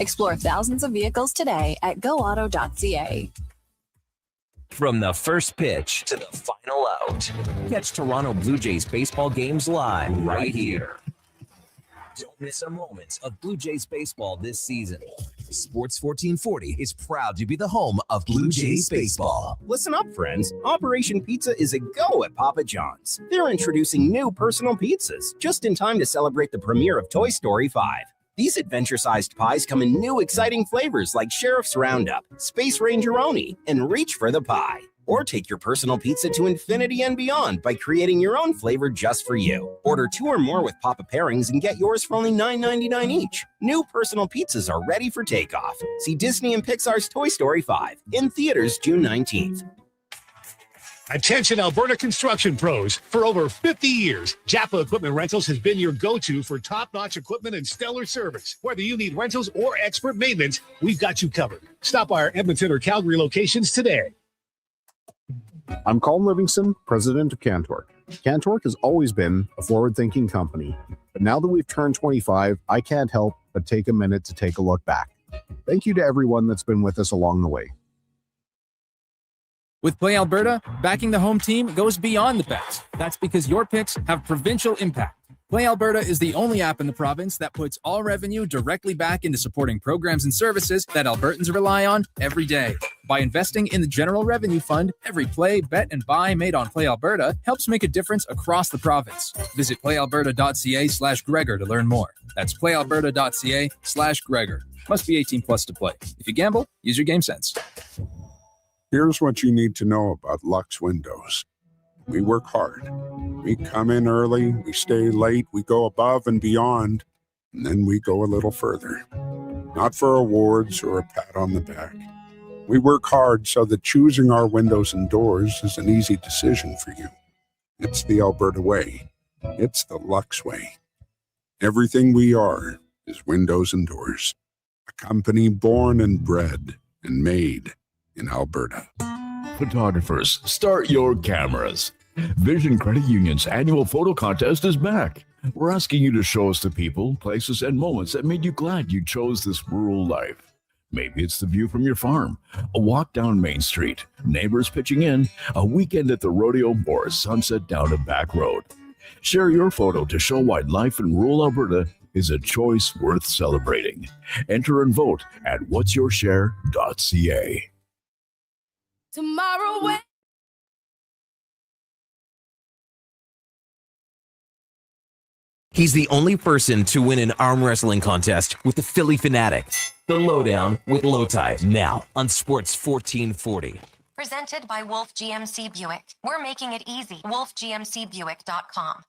Explore thousands of vehicles today at goauto.ca. From the first pitch to the final out, catch Toronto Blue Jays baseball games live right here. Don't miss a moment of Blue Jays baseball this season. Sports 1440 is proud to be the home of Blue Jays baseball. Listen up, friends. Operation Pizza is a go at Papa John's. They're introducing new personal pizzas just in time to celebrate the premiere of Toy Story 5. These adventure-sized pies come in new exciting flavors like Sheriff's Roundup, Space Rangeroni, and Reach for the Pie. Or take your personal pizza to infinity and beyond by creating your own flavor just for you. Order 2 or more with Papa Pairings and get yours for only $9.99 each. New personal pizzas are ready for takeoff. See Disney and Pixar's Toy Story 5 in theaters June 19th. Attention Alberta construction pros. For over 50 years, Jaffa Equipment Rentals has been your go-to for top-notch equipment and stellar service. Whether you need rentals or expert maintenance, we've got you covered. Stop by our Edmonton or Calgary locations today. I'm Colin Livingston, president of Cantork. Cantork has always been a forward-thinking company, but now that we've turned 25, I can't help but take a minute to take a look back. Thank you to everyone that's been with us along the way. With Play Alberta, backing the home team goes beyond the bets. That's because your picks have provincial impact. Play Alberta is the only app in the province that puts all revenue directly back into supporting programs and services that Albertans rely on every day. By investing in the General Revenue Fund, every play, bet, and buy made on Play Alberta helps make a difference across the province. Visit playalberta.ca/Gregor to learn more. That's playalberta.ca/Gregor. Must be 18 plus to play. If you gamble, use your game sense. Here's what you need to know about Lux Windows. We work hard. We come in early, we stay late, we go above and beyond, and then we go a little further. Not for awards or a pat on the back. We work hard so that choosing our windows and doors is an easy decision for you. It's the Alberta way. It's the Lux way. Everything we are is windows and doors. A company born and bred and made in Alberta. Photographers, start your cameras. Vision Credit Union's annual photo contest is back. We're asking you to show us the people, places, and moments that made you glad you chose this rural life. Maybe it's the view from your farm, a walk down Main Street, neighbors pitching in, a weekend at the rodeo, or a sunset down a back road. Share your photo to show why life in rural Alberta is a choice worth celebrating. Enter and vote at whatsyourshare.ca. Tomorrow. He's the only person to win an arm wrestling contest with the Philly Fanatic. The Lowdown with Lowetide, now on Sports 1440. Presented by Wolf GMC Buick. We're making it easy. WolfGMCBuick.com.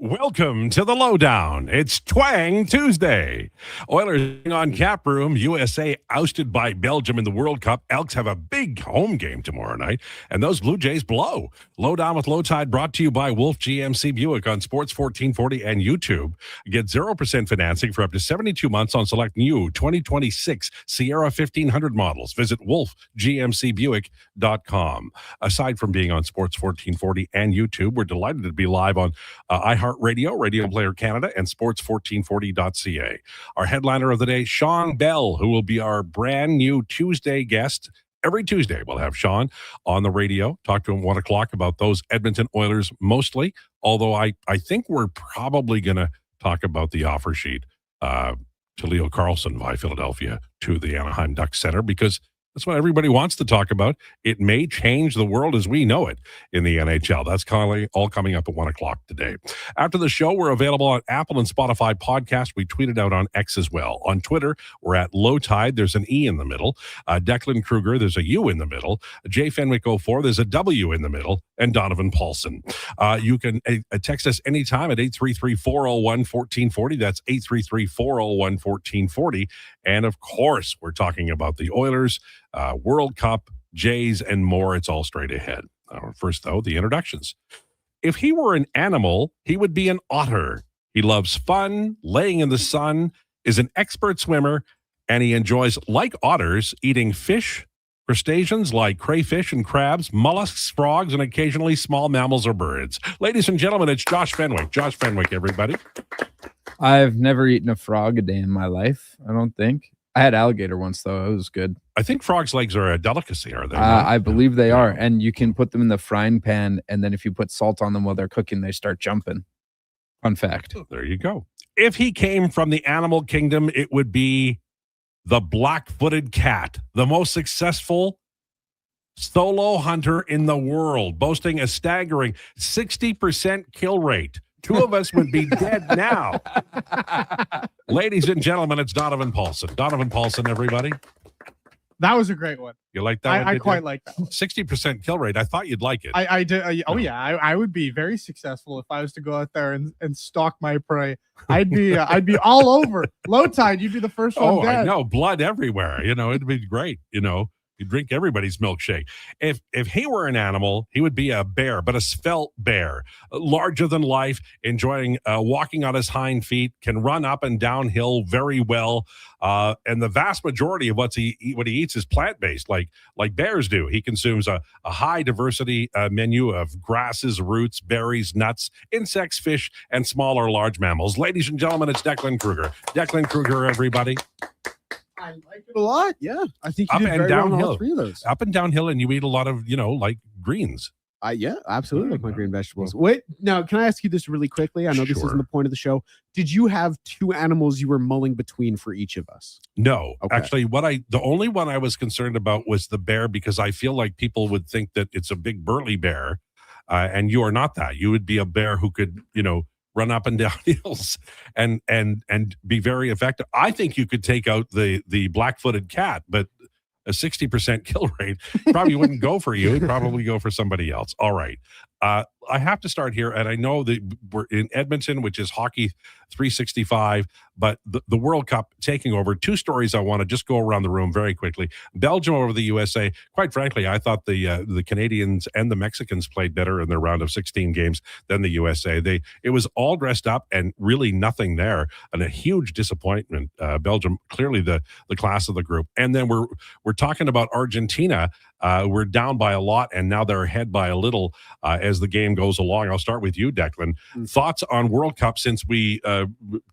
Welcome to the Lowdown. It's Twang Tuesday. Oilers on cap room. USA ousted by Belgium in the World Cup. Elks have a big home game tomorrow night, and those Blue Jays blow. Lowdown with Lowetide brought to you by Wolf GMC Buick on Sports 1440 and YouTube. Get 0% financing for up to 72 months on select new 2026 Sierra 1500 models. Visit wolfgmcbuick.com. Aside from being on Sports 1440 and YouTube, we're delighted to be live on iHeartRadio, Radio Player Canada, and sports1440.ca. Our headliner of the day, Sean Bell, who will be our brand new Tuesday guest. Every Tuesday, we'll have Sean on the radio, talk to him 1 o'clock about those Edmonton Oilers mostly, although I think we're probably going to talk about the offer sheet to Leo Carlson by Philadelphia to the Anaheim Ducks Center, because that's what everybody wants to talk about. It may change the world as we know it in the NHL. That's all coming up at 1 o'clock today. After the show, we're available on Apple and Spotify podcast. We tweeted out on X as well. On Twitter, we're at Lowetide. There's an E in the middle. Declan Krueger, there's a U in the middle. Jay Fenwick 04, there's a W in the middle. And Donovan Paulson. You can text us anytime at 833-401-1440. That's 833-401-1440. And of course, we're talking about the Oilers, World Cup, Jays, and more. It's all straight ahead. First, though, the introductions. If he were an animal, he would be an otter. He loves fun, laying in the sun, is an expert swimmer, and he enjoys, like otters, eating fish, crustaceans like crayfish and crabs, mollusks, frogs, and occasionally small mammals or birds. Ladies and gentlemen, it's Josh Fenwick. Josh Fenwick, everybody. I've never eaten a frog a day in my life, I don't think. I had alligator once, though. It was good. I think frogs' legs are a delicacy, are they? not? I believe they are. And you can put them in the frying pan, and then if you put salt on them while they're cooking, they start jumping. Fun fact. There you go. If he came from the animal kingdom, it would be the black-footed cat, the most successful solo hunter in the world, boasting a staggering 60% kill rate. Two of us would be dead now. Ladies and gentlemen, it's Donovan Paulson. Donovan Paulson, everybody. That was a great one. You like that one? I quite like that one. 60% kill rate. I thought you'd like it. I did. I would be very successful if I was to go out there and stalk my prey. I'd be all over. Lowetide, you'd be the first one dead. I know. Blood everywhere. It'd be great. You drink everybody's milkshake. If he were an animal, he would be a bear, but a svelte bear, larger than life, enjoying walking on his hind feet, can run up and downhill very well, and the vast majority of what he eats is plant-based, like bears do. He consumes a high diversity menu of grasses, roots, berries, nuts, insects, fish, and small or large mammals. Ladies and gentlemen, it's Declan Krueger. Declan Krueger, everybody. I like it a lot. Yeah, I think you Up did and very well on downhill. all three of those. Up and downhill, and you eat a lot of, like greens. Yeah, absolutely like my green vegetables. Wait, now can I ask you this really quickly? I know this isn't the point of the show. Did you have two animals you were mulling between for each of us? No, Okay. actually, the only one I was concerned about was the bear, because I feel like people would think that it's a big burly bear, and you are not that. You would be a bear who could, run up and down hills and be very effective. I think you could take out the black-footed cat, but a 60% kill rate probably wouldn't go for you. It'd probably go for somebody else. All right. I have to start here, and I know that we're in Edmonton, which is Hockey 365, but the World Cup taking over. Two stories I want to just go around the room very quickly. Belgium over the USA. Quite frankly, I thought the Canadians and the Mexicans played better in their round of 16 games than the USA. It was all dressed up and really nothing there, and a huge disappointment. Belgium, clearly the class of the group. And then we're talking about Argentina. We're down by a lot, and now they're ahead by a little as the game goes along. I'll start with you, Declan. Thoughts on World Cup since we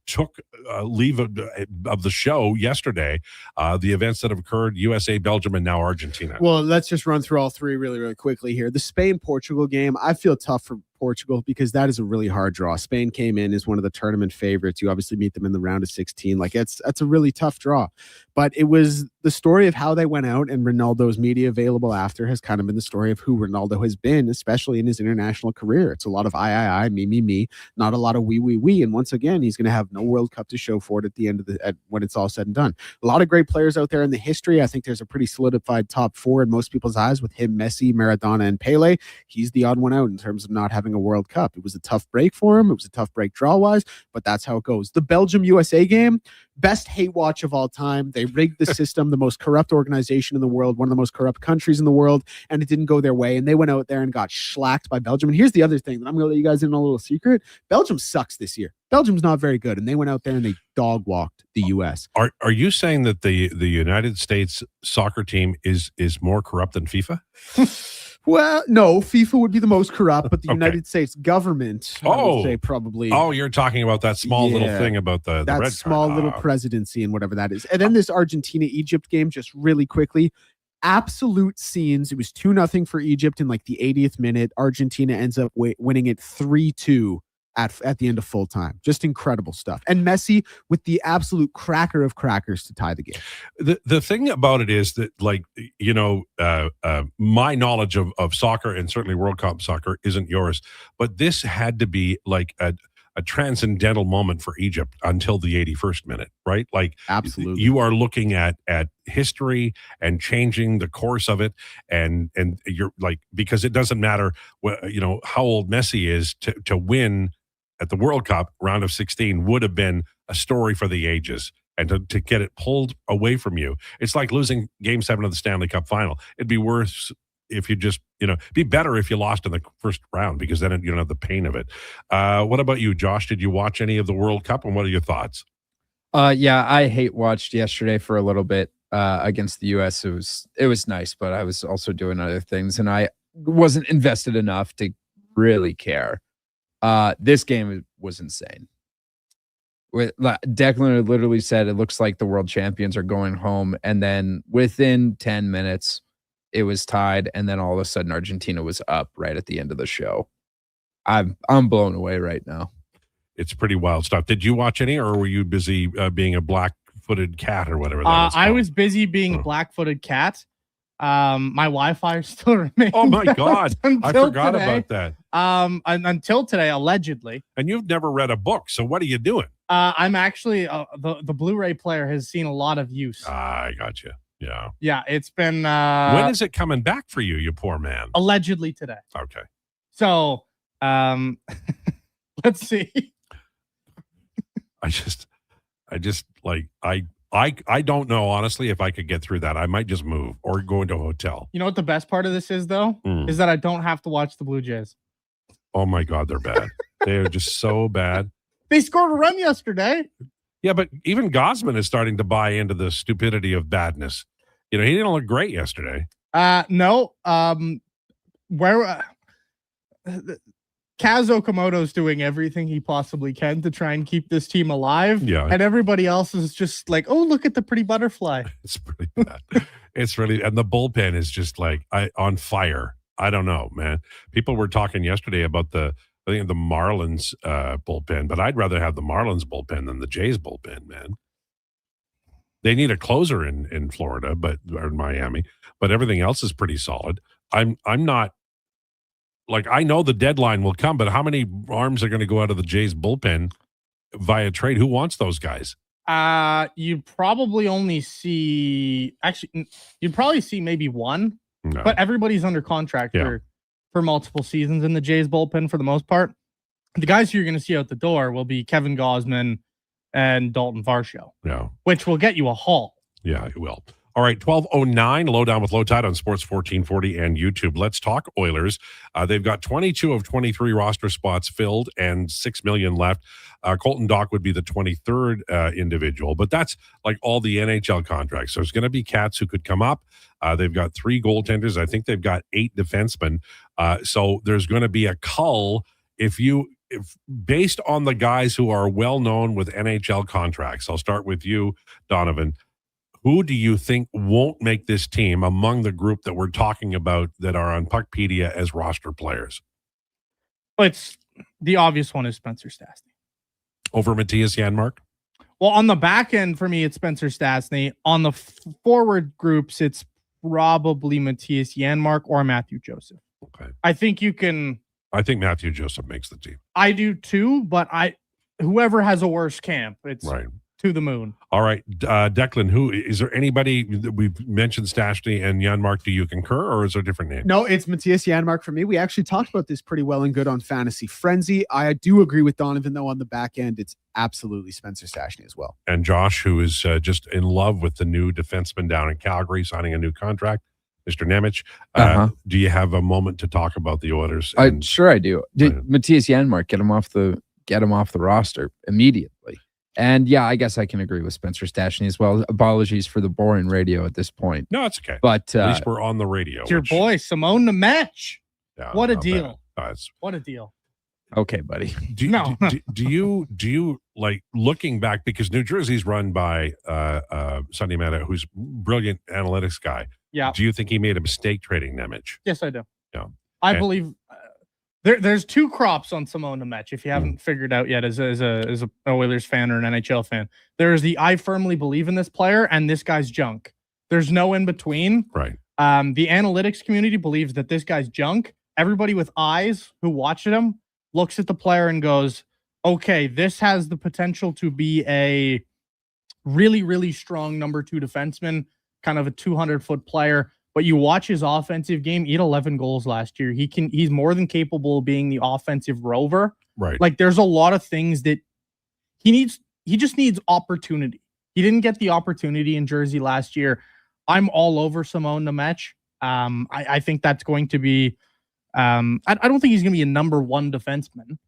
took leave of the show yesterday, the events that have occurred, USA, Belgium, and now Argentina. Well, let's just run through all three really, really quickly here. The Spain-Portugal game, I feel tough for Portugal because that is a really hard draw. Spain came in as one of the tournament favorites. You obviously meet them in the round of 16. That's a really tough draw. But it was the story of how they went out, and Ronaldo's media available after has kind of been the story of who Ronaldo has been, especially in his international career. It's a lot of I, me, not a lot of we. And once again, he's going to have no World Cup to show for it at the end of when it's all said and done. A lot of great players out there in the history. I think there's a pretty solidified top four in most people's eyes with him, Messi, Maradona, and Pele. He's the odd one out in terms of not having a World Cup. It was a tough break for him. It was a tough break draw-wise, but that's how it goes. The Belgium-USA game, best hate watch of all time. They rigged the system, the most corrupt organization in the world, one of the most corrupt countries in the world, and it didn't go their way, and they went out there and got shellacked by Belgium. And here's the other thing that I'm going to let you guys in on a little secret. Belgium sucks this year. Belgium's not very good, and they went out there and they dog-walked the U.S. Are you saying that the United States soccer team is more corrupt than FIFA? Well, no, FIFA would be the most corrupt, but the United States government, I would say probably. Oh, you're talking about that small little thing about the that red small card. little presidency and whatever that is. And then this Argentina-Egypt game, just really quickly, absolute scenes. It was 2-0 for Egypt in like the 80th minute. Argentina ends up winning it 3-2 at the end of full time. Just incredible stuff. And Messi with the absolute cracker of crackers to tie the game. The thing about it is that, like, my knowledge of soccer and certainly World Cup soccer isn't yours, but this had to be like a transcendental moment for Egypt until the 81st minute, right? Like, absolutely, you are looking at history and changing the course of it, and you're like, because it doesn't matter how old Messi is to win at the World Cup round of 16 would have been a story for the ages. And to get it pulled away from you, it's like losing Game 7 of the Stanley Cup final. It'd be worse if you just, be better if you lost in the first round, because then you don't have the pain of it. What about you, Josh? Did you watch any of the World Cup, and what are your thoughts? Yeah, I hate watched yesterday for a little bit. against the U.S. It was nice, but I was also doing other things, and I wasn't invested enough to really care. This game was insane. Declan literally said it looks like the world champions are going home, and then within 10 minutes, it was tied, and then all of a sudden Argentina was up right at the end of the show. I'm blown away right now. It's pretty wild stuff. Did you watch any, or were you busy being a black-footed cat or whatever that is I called? was busy being a black-footed cat. My Wi-Fi still remains. Oh my God. I forgot today. about that. Until today, allegedly. And you've never read a book, so what are you doing? I'm actually the Blu-ray player has seen a lot of use. I got you. Yeah. Yeah, it's been when is it coming back for you, you poor man? Allegedly today. Okay. So let's see. I don't know, honestly, if I could get through that. I might just move or go into a hotel. You know what the best part of this is, though? Is that I don't have to watch the Blue Jays. Oh my God, they're bad. They are just so bad. They scored a run yesterday. Yeah, but even Gosman is starting to buy into the stupidity of badness. You know, he didn't look great yesterday. No. Where Kaz Okamoto's doing everything he possibly can to try and keep this team alive. Yeah. And everybody else is just like, oh, look at the pretty butterfly. It's pretty bad. It's really, and the bullpen is just like on fire. I don't know, man. People were talking yesterday about the Marlins bullpen, but I'd rather have the Marlins bullpen than the Jays bullpen, man. They need a closer in Florida, or in Miami, but everything else is pretty solid. I'm not, like, I know the deadline will come, but how many arms are going to go out of the Jays bullpen via trade? Who wants those guys? You'd probably only see, actually, you'd probably see maybe one, No. but everybody's under contract for multiple seasons in the Jays bullpen for the most part. The guys who you're going to see out the door will be Kevin Gosman and Dalton Varsho, which will get you a haul. Yeah, it will. All right, 12:09, Lowdown with Lowetide on Sports 1440 and YouTube. Let's talk Oilers. They've got 22 of 23 roster spots filled and $6 million left. Colton Dach would be the 23rd individual, but that's like all the NHL contracts. So there's going to be cats who could come up. They've got 3 goaltenders. I think they've got 8 defensemen. So there's going to be a cull if based on the guys who are well known with NHL contracts. I'll start with you, Donovan. Who do you think won't make this team among the group that we're talking about that are on Puckpedia as roster players? It's the obvious one is Spencer Stastny. Over Matthias Janmark? Well, on the back end, for me, it's Spencer Stastny. On the forward groups, it's probably Matthias Janmark or Matthew Joseph. Okay. I think Matthew Joseph makes the team. I do too, but whoever has a worse camp, it's right. To the moon. All right, Declan, who is there anybody that we've mentioned Stastny and Janmark? Do you concur, or is there a different name? No, it's Matthias Janmark for me. We actually talked about this pretty well and good on Fantasy Frenzy. I do agree with Donovan, though, on the back end, it's absolutely Spencer Stastny as well. And Josh, who is just in love with the new defenseman down in Calgary, signing a new contract, Mr. Nemec. Do you have a moment to talk about the Oilers? Sure, I do. Matthias Janmark, get him off the roster immediately. And yeah, I guess I can agree with Spencer Stastny as well. Apologies for the boring radio at this point. No, it's okay. But at least we're on the radio. It's your boy, Simone Nemec. Yeah, what a deal. What a deal. Okay, buddy. Do you like looking back, because New Jersey's run by Sonny Mata, who's a brilliant analytics guy. Yeah. Do you think he made a mistake trading Nemec? Yes, I do. Yeah. I believe there's 2 crops on Simone Nemec, if you haven't figured out yet as a Oilers fan or an NHL fan. There's the I firmly believe in this player and this guy's junk. There's no in between. Right. The analytics community believes that this guy's junk. Everybody with eyes who watched him looks at the player and goes, okay, this has the potential to be a really, really strong number 2 defenseman, kind of a 200-foot player. But you watch his offensive game, he had 11 goals last year. He's more than capable of being the offensive rover. Right. Like, there's a lot of things that he just needs opportunity. He didn't get the opportunity in Jersey last year. I'm all over Simone Nemec. I think that's going to be I don't think he's going to be a number 1 defenseman.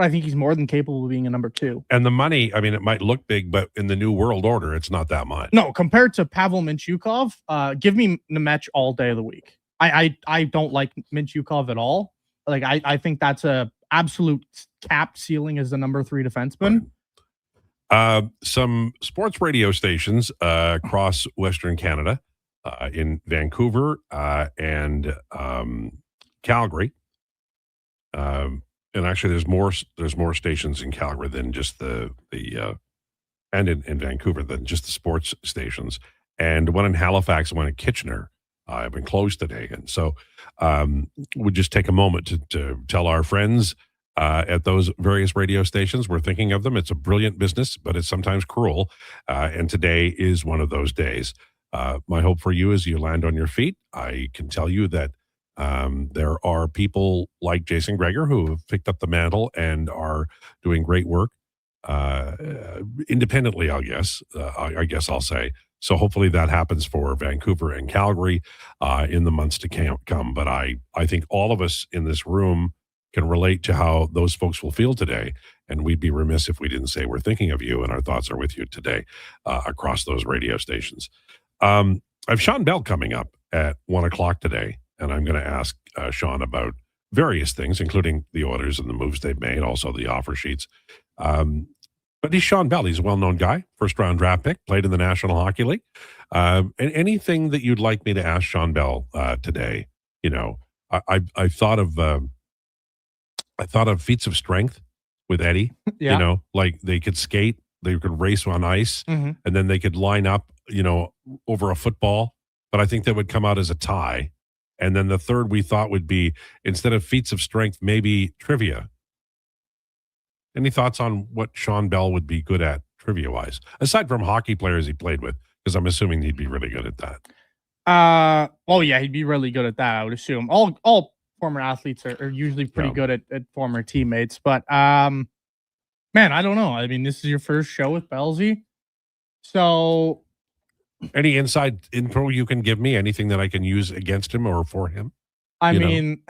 I think he's more than capable of being a number 2. And the money, I mean, it might look big, but in the new world order, it's not that much. No, compared to Pavel Mintyukov, give me Nemec all day of the week. I don't like Mintyukov at all. Like, I think that's a absolute capped ceiling as the number 3 defenseman. Some sports radio stations across Western Canada, in Vancouver and Calgary. And actually, there's more stations in Calgary than just and in Vancouver than just the sports stations. And one in Halifax and one in Kitchener have been closed today. And so we'll just take a moment to tell our friends at those various radio stations we're thinking of them. It's a brilliant business, but it's sometimes cruel. And today is one of those days. My hope for you as you land on your feet, I can tell you that there are people like Jason Krueger who have picked up the mantle and are doing great work independently, I guess I'll say. So hopefully that happens for Vancouver and Calgary in the months to come. But I think all of us in this room can relate to how those folks will feel today. And we'd be remiss if we didn't say we're thinking of you and our thoughts are with you today across those radio stations. I have Sean Bell coming up at 1:00 today, and I'm going to ask Sean about various things, including the Oilers and the moves they've made, also the offer sheets. But he's Sean Bell. He's a well-known guy, first-round draft pick, played in the National Hockey League. And anything that you'd like me to ask Sean Bell today? You know, I thought of feats of strength with Eddie. Yeah. You know, like they could skate, they could race on ice, and then they could line up, you know, over a football. But I think that would come out as a tie. And then the third we thought would be, instead of feats of strength, maybe trivia. Any thoughts on what Sean Bell would be good at trivia-wise, aside from hockey players he played with? Because I'm assuming he'd be really good at that. Oh yeah, he'd be really good at that, I would assume. All former athletes are usually pretty good at former teammates. But man, I don't know. I mean, this is your first show with Bellsy. So any inside info you can give me? Anything that I can use against him or for him? I mean,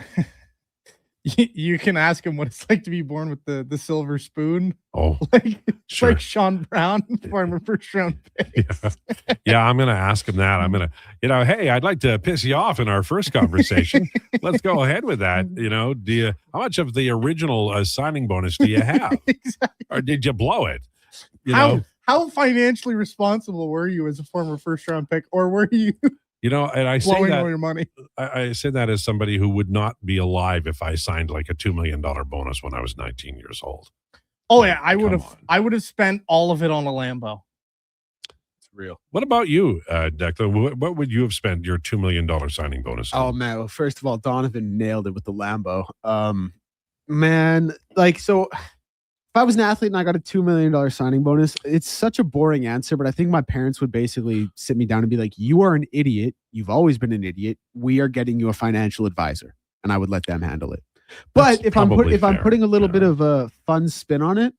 you can ask him what it's like to be born with the silver spoon. Oh, sure. Like Sean Brown, former first round pick. Yeah, I'm going to ask him that. I'm going to, hey, I'd like to piss you off in our first conversation. Let's go ahead with that. How much of the original signing bonus do you have? Exactly. Or did you blow it? How financially responsible were you as a former first round pick, or were you? And I say blowing that all your money. I say that as somebody who would not be alive if I signed like a $2 million bonus when I was 19 years old. Oh yeah, I would have spent all of it on a Lambo. It's real. What about you, Declan? What would you have spent your $2 million signing bonus on? Oh man, well, first of all, Donovan nailed it with the Lambo. Man, like so. If I was an athlete and I got a $2 million signing bonus, it's such a boring answer, but I think my parents would basically sit me down and be like, you are an idiot. You've always been an idiot. We are getting you a financial advisor. And I would let them handle it. But if I'm putting a little bit of a fun spin on it,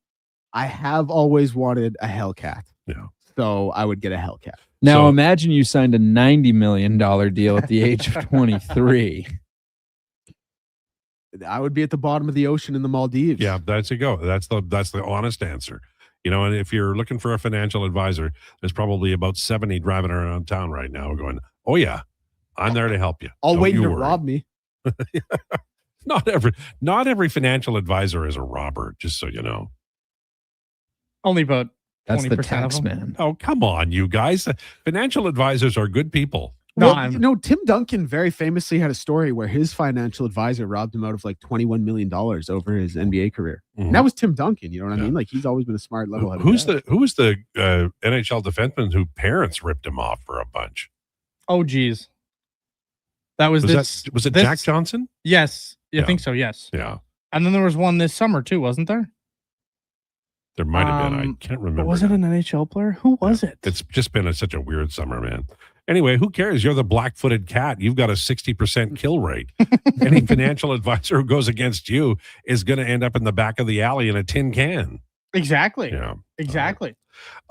I have always wanted a Hellcat. Yeah. So I would get a Hellcat. Now imagine you signed a $90 million deal at the age of 23. I would be at the bottom of the ocean in the Maldives. Yeah, that's a go. That's the honest answer. And if you're looking for a financial advisor, there's probably about 70 driving around town right now going, oh yeah, I'm there to help you. All waiting to rob me. Not every financial advisor is a robber, just so you know. Only about that's 20% the tax of them. man. Oh, come on, you guys. Financial advisors are good people. No, Tim Duncan very famously had a story where his financial advisor robbed him out of like $21 million over his NBA career. Mm-hmm. And that was Tim Duncan. You know what I mean? Like he's always been a smart level-headed guy. Who was the NHL defenseman whose parents ripped him off for a bunch? Oh, geez. That was it Jack Johnson? Yes. I think so, yes. Yeah. And then there was one this summer too, wasn't there? There might have been. I can't remember. Was it an NHL player? Who was it? It's just been such a weird summer, man. Anyway, who cares? You're the black-footed cat. You've got a 60% kill rate. Any financial advisor who goes against you is going to end up in the back of the alley in a tin can. Exactly. Yeah. Exactly.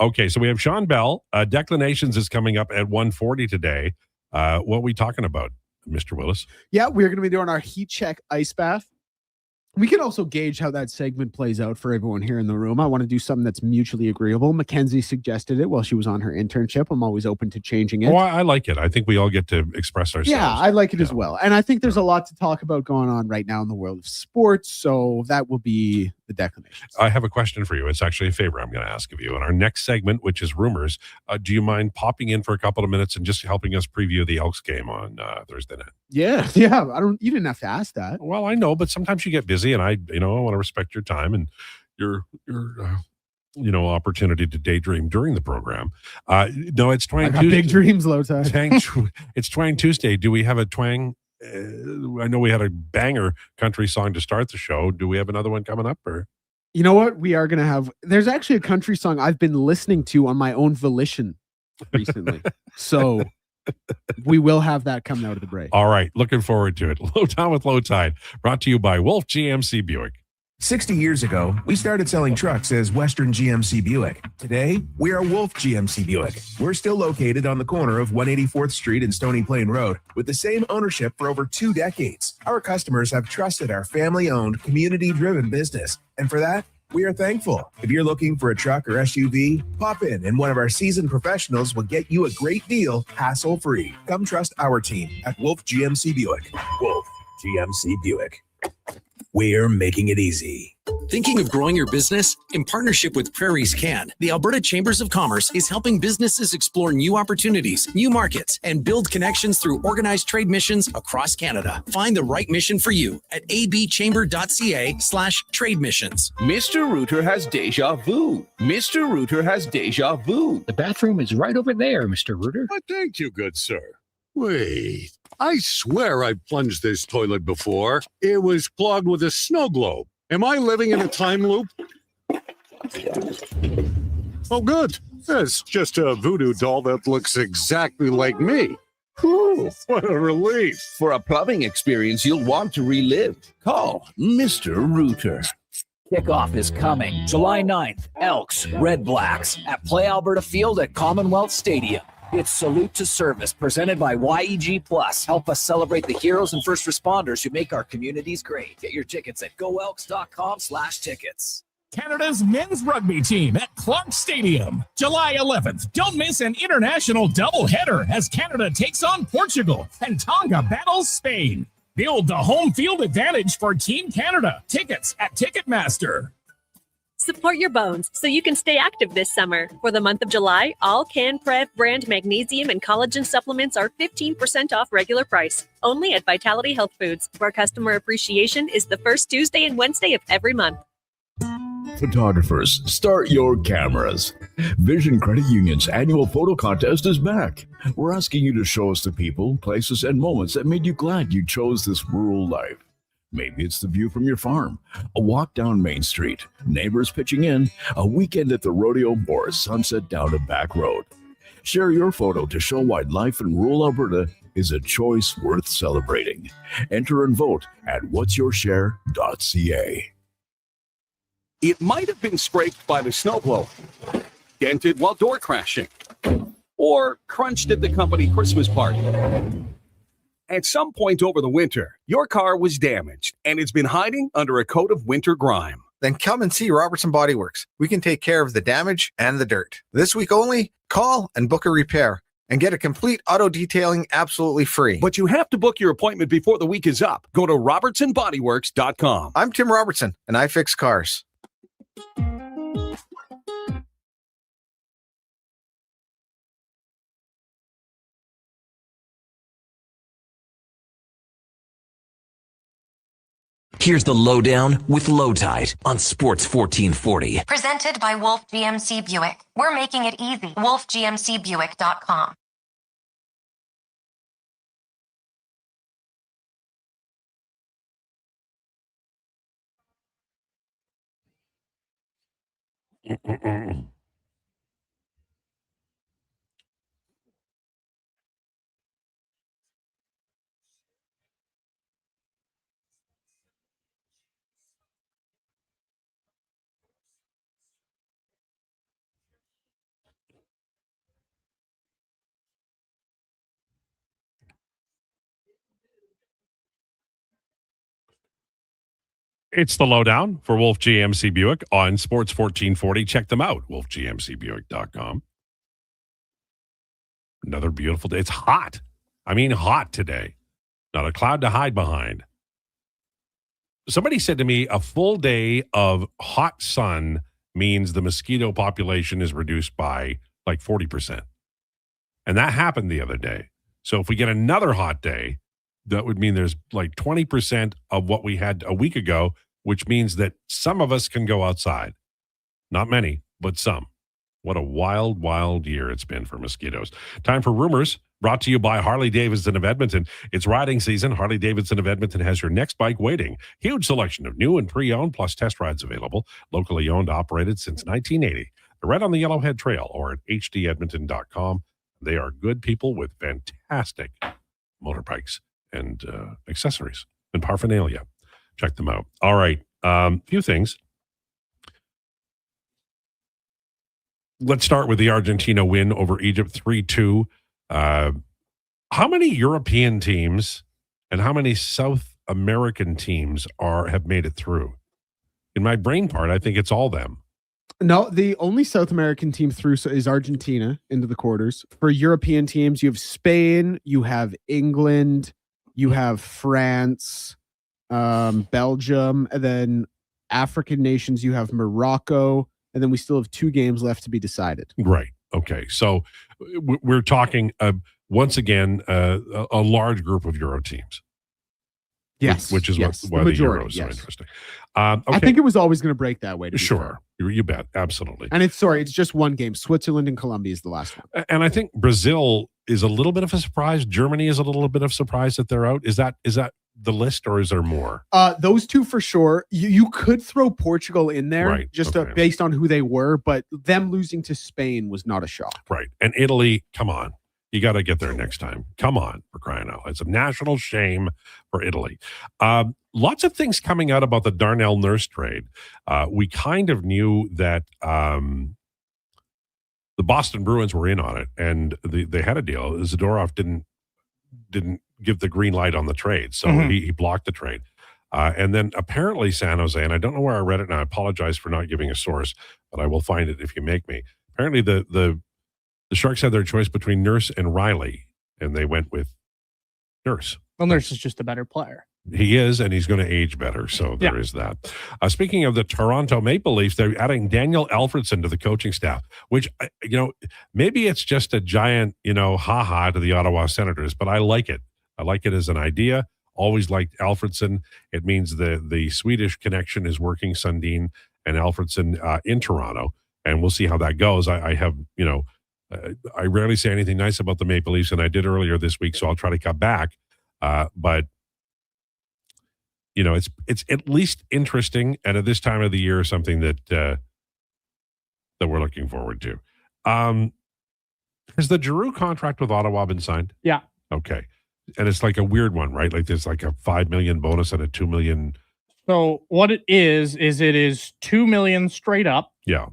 Okay, so we have Sean Bell. Declinations is coming up at 1:40 today. What are we talking about, Mr. Willis? Yeah, we're going to be doing our heat check ice bath. We can also gauge how that segment plays out for everyone here in the room. I want to do something that's mutually agreeable. Mackenzie suggested it while she was on her internship. I'm always open to changing it. Oh, I like it. I think we all get to express ourselves. Yeah, I like it as well. And I think there's a lot to talk about going on right now in the world of sports. So that will be the declamations. I have a question for you. It's actually a favor I'm going to ask of you. In our next segment, which is rumors, do you mind popping in for a couple of minutes and just helping us preview the Elks game on Thursday night? Yeah. You didn't have to ask that. Well, I know, but sometimes you get busy, and I want to respect your time and your opportunity to daydream during the program. No, it's Twang I got Tuesday. big dreams, Lowetide. It's Twang Tuesday. Do we have a Twang? I know we had a banger country song to start the show. Do we have another one coming up? Or You know what? We are going to have. There's actually a country song I've been listening to on my own volition recently. So we will have that coming out of the break. All right. Looking forward to it. Lowdown with Lowetide, brought to you by Wolf GMC Buick. 60 years ago, we started selling trucks as Western GMC Buick. Today, we are Wolf GMC Buick. We're still located on the corner of 184th Street and Stony Plain Road with the same ownership for over 2 decades. Our customers have trusted our family-owned, community-driven business, and for that, we are thankful. If you're looking for a truck or SUV, pop in and one of our seasoned professionals will get you a great deal, hassle-free. Come trust our team at Wolf GMC Buick. Wolf GMC Buick. We're making it easy. Thinking of growing your business? In partnership with Prairie's Can, the Alberta Chambers of Commerce is helping businesses explore new opportunities, new markets, and build connections through organized trade missions across Canada. Find the right mission for you at abchamber.ca/trade missions. Mr. Rooter has deja vu. Mr. Rooter has deja vu. The bathroom is right over there, Mr. Rooter. Thank you, good sir. Wait, I swear I've plunged this toilet before. It was clogged with a snow globe. Am I living in a time loop? Oh, good. It's just a voodoo doll that looks exactly like me. Whew, what a relief. For a plumbing experience you'll want to relive, call Mr. Rooter. Kickoff is coming July 9th. Elks, Red Blacks at Play Alberta Field at Commonwealth Stadium. It's Salute to Service, presented by YEG Plus. Help us celebrate the heroes and first responders who make our communities great. Get your tickets at goelks.com/tickets. Canada's men's rugby team at Clark Stadium, July 11th. Don't miss an international doubleheader as Canada takes on Portugal and Tonga battles Spain. Build the home field advantage for Team Canada. Tickets at Ticketmaster. Support your bones so you can stay active this summer. For the month of July, all CanPrev brand magnesium and collagen supplements are 15% off regular price. Only at Vitality Health Foods, where customer appreciation is the first Tuesday and Wednesday of every month. Photographers, start your cameras. Vision Credit Union's annual photo contest is back. We're asking you to show us the people, places, and moments that made you glad you chose this rural life. Maybe it's the view from your farm, a walk down Main Street, neighbors pitching in, a weekend at the rodeo, or a sunset down a back road. Share your photo to show why life in rural Alberta is a choice worth celebrating. Enter and vote at whatsyourshare.ca. It might have been scraped by the snowblower, dented while door crashing, or crunched at the company Christmas party. At some point over the winter, your car was damaged and it's been hiding under a coat of winter grime. Then come and see Robertson Body Works. We can take care of the damage and the dirt. This week only, call and book a repair and get a complete auto detailing absolutely free. But you have to book your appointment before the week is up. Go to robertsonbodyworks.com. I'm Tim Robertson and I fix cars. Here's the Lowdown with Lowetide on Sports 1440. Presented by Wolf GMC Buick. We're making it easy. WolfGMCBuick.com. It's the Lowdown for Wolf GMC Buick on Sports 1440. Check them out, wolfgmcbuick.com. Another beautiful day. It's hot. I mean, hot today. Not a cloud to hide behind. Somebody said to me, a full day of hot sun means the mosquito population is reduced by like 40%. And that happened the other day. So if we get another hot day, that would mean there's like 20% of what we had a week ago, which means that some of us can go outside. Not many, but some. What a wild, wild year it's been for mosquitoes. Time for Rumors, brought to you by Harley-Davidson of Edmonton. It's riding season. Harley-Davidson of Edmonton has your next bike waiting. Huge selection of new and pre-owned, plus test rides available. Locally owned, operated since 1980. They're right on the Yellowhead Trail or at hdedmonton.com. They are good people with fantastic motorbikes and accessories and paraphernalia. Check them out. All right. Few things. Let's start with the Argentina win over Egypt 3-2. How many European teams and how many South American teams have made it through? In my brain part, I think it's all them. No, the only South American team through is Argentina into the quarters. For European teams, you have Spain, you have England, you have France, Belgium, and then African nations, you have Morocco, and then we still have 2 games left to be decided. Right. Okay. So we're talking, once again, a large group of Euro teams. Yes. Which is why the Euro is so interesting. Okay. I think it was always going to break that way. Sure. You bet. Absolutely. And it's just one game. Switzerland and Colombia is the last one. And I think Brazil is a little bit of a surprise. Germany is a little bit of surprise that they're out. Is that the list, or is there more? Those 2 for sure. You could throw Portugal in there, right, based on who they were, but them losing to Spain was not a shock. Right. And Italy, come on. You got to get there next time. Come on, for crying out loud. It's a national shame for Italy. Lots of things coming out about the Darnell Nurse trade. We kind of knew that the Boston Bruins were in on it, and they had a deal. Zadorov didn't give the green light on the trade, so he blocked the trade. And then apparently San Jose, and I don't know where I read it, and I apologize for not giving a source, but I will find it if you make me. Apparently the Sharks had their choice between Nurse and Riley, and they went with Nurse. Well, Nurse is just a better player. He is, and he's going to age better, so there is that. Speaking of the Toronto Maple Leafs, they're adding Daniel Alfredson to the coaching staff, which, maybe it's just a giant, ha-ha to the Ottawa Senators, but I like it. I like it as an idea. Always liked Alfredson. It means the Swedish connection is working, Sundin and Alfredson in Toronto, and we'll see how that goes. I have, I rarely say anything nice about the Maple Leafs, and I did earlier this week, so I'll try to cut back. But it's at least interesting, and at this time of the year, something that we're looking forward to. Has the Giroux contract with Ottawa been signed? Yeah. Okay, and it's like a weird one, right? Like there's like a $5 million bonus and a $2 million. So what it is $2 million straight up. Yeah.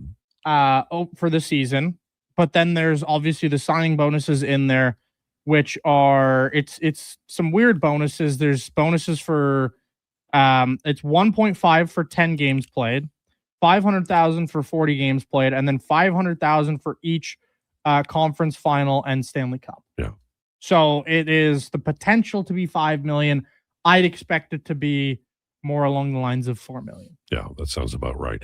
For the season. But then there's obviously the signing bonuses in there, which are it's some weird bonuses. There's bonuses for it's 1.5 for 10 games played, 500,000 for 40 games played, and then 500,000 for each conference final and Stanley Cup. Yeah. So it is the potential to be 5 million. I'd expect it to be more along the lines of 4 million. Yeah, that sounds about right.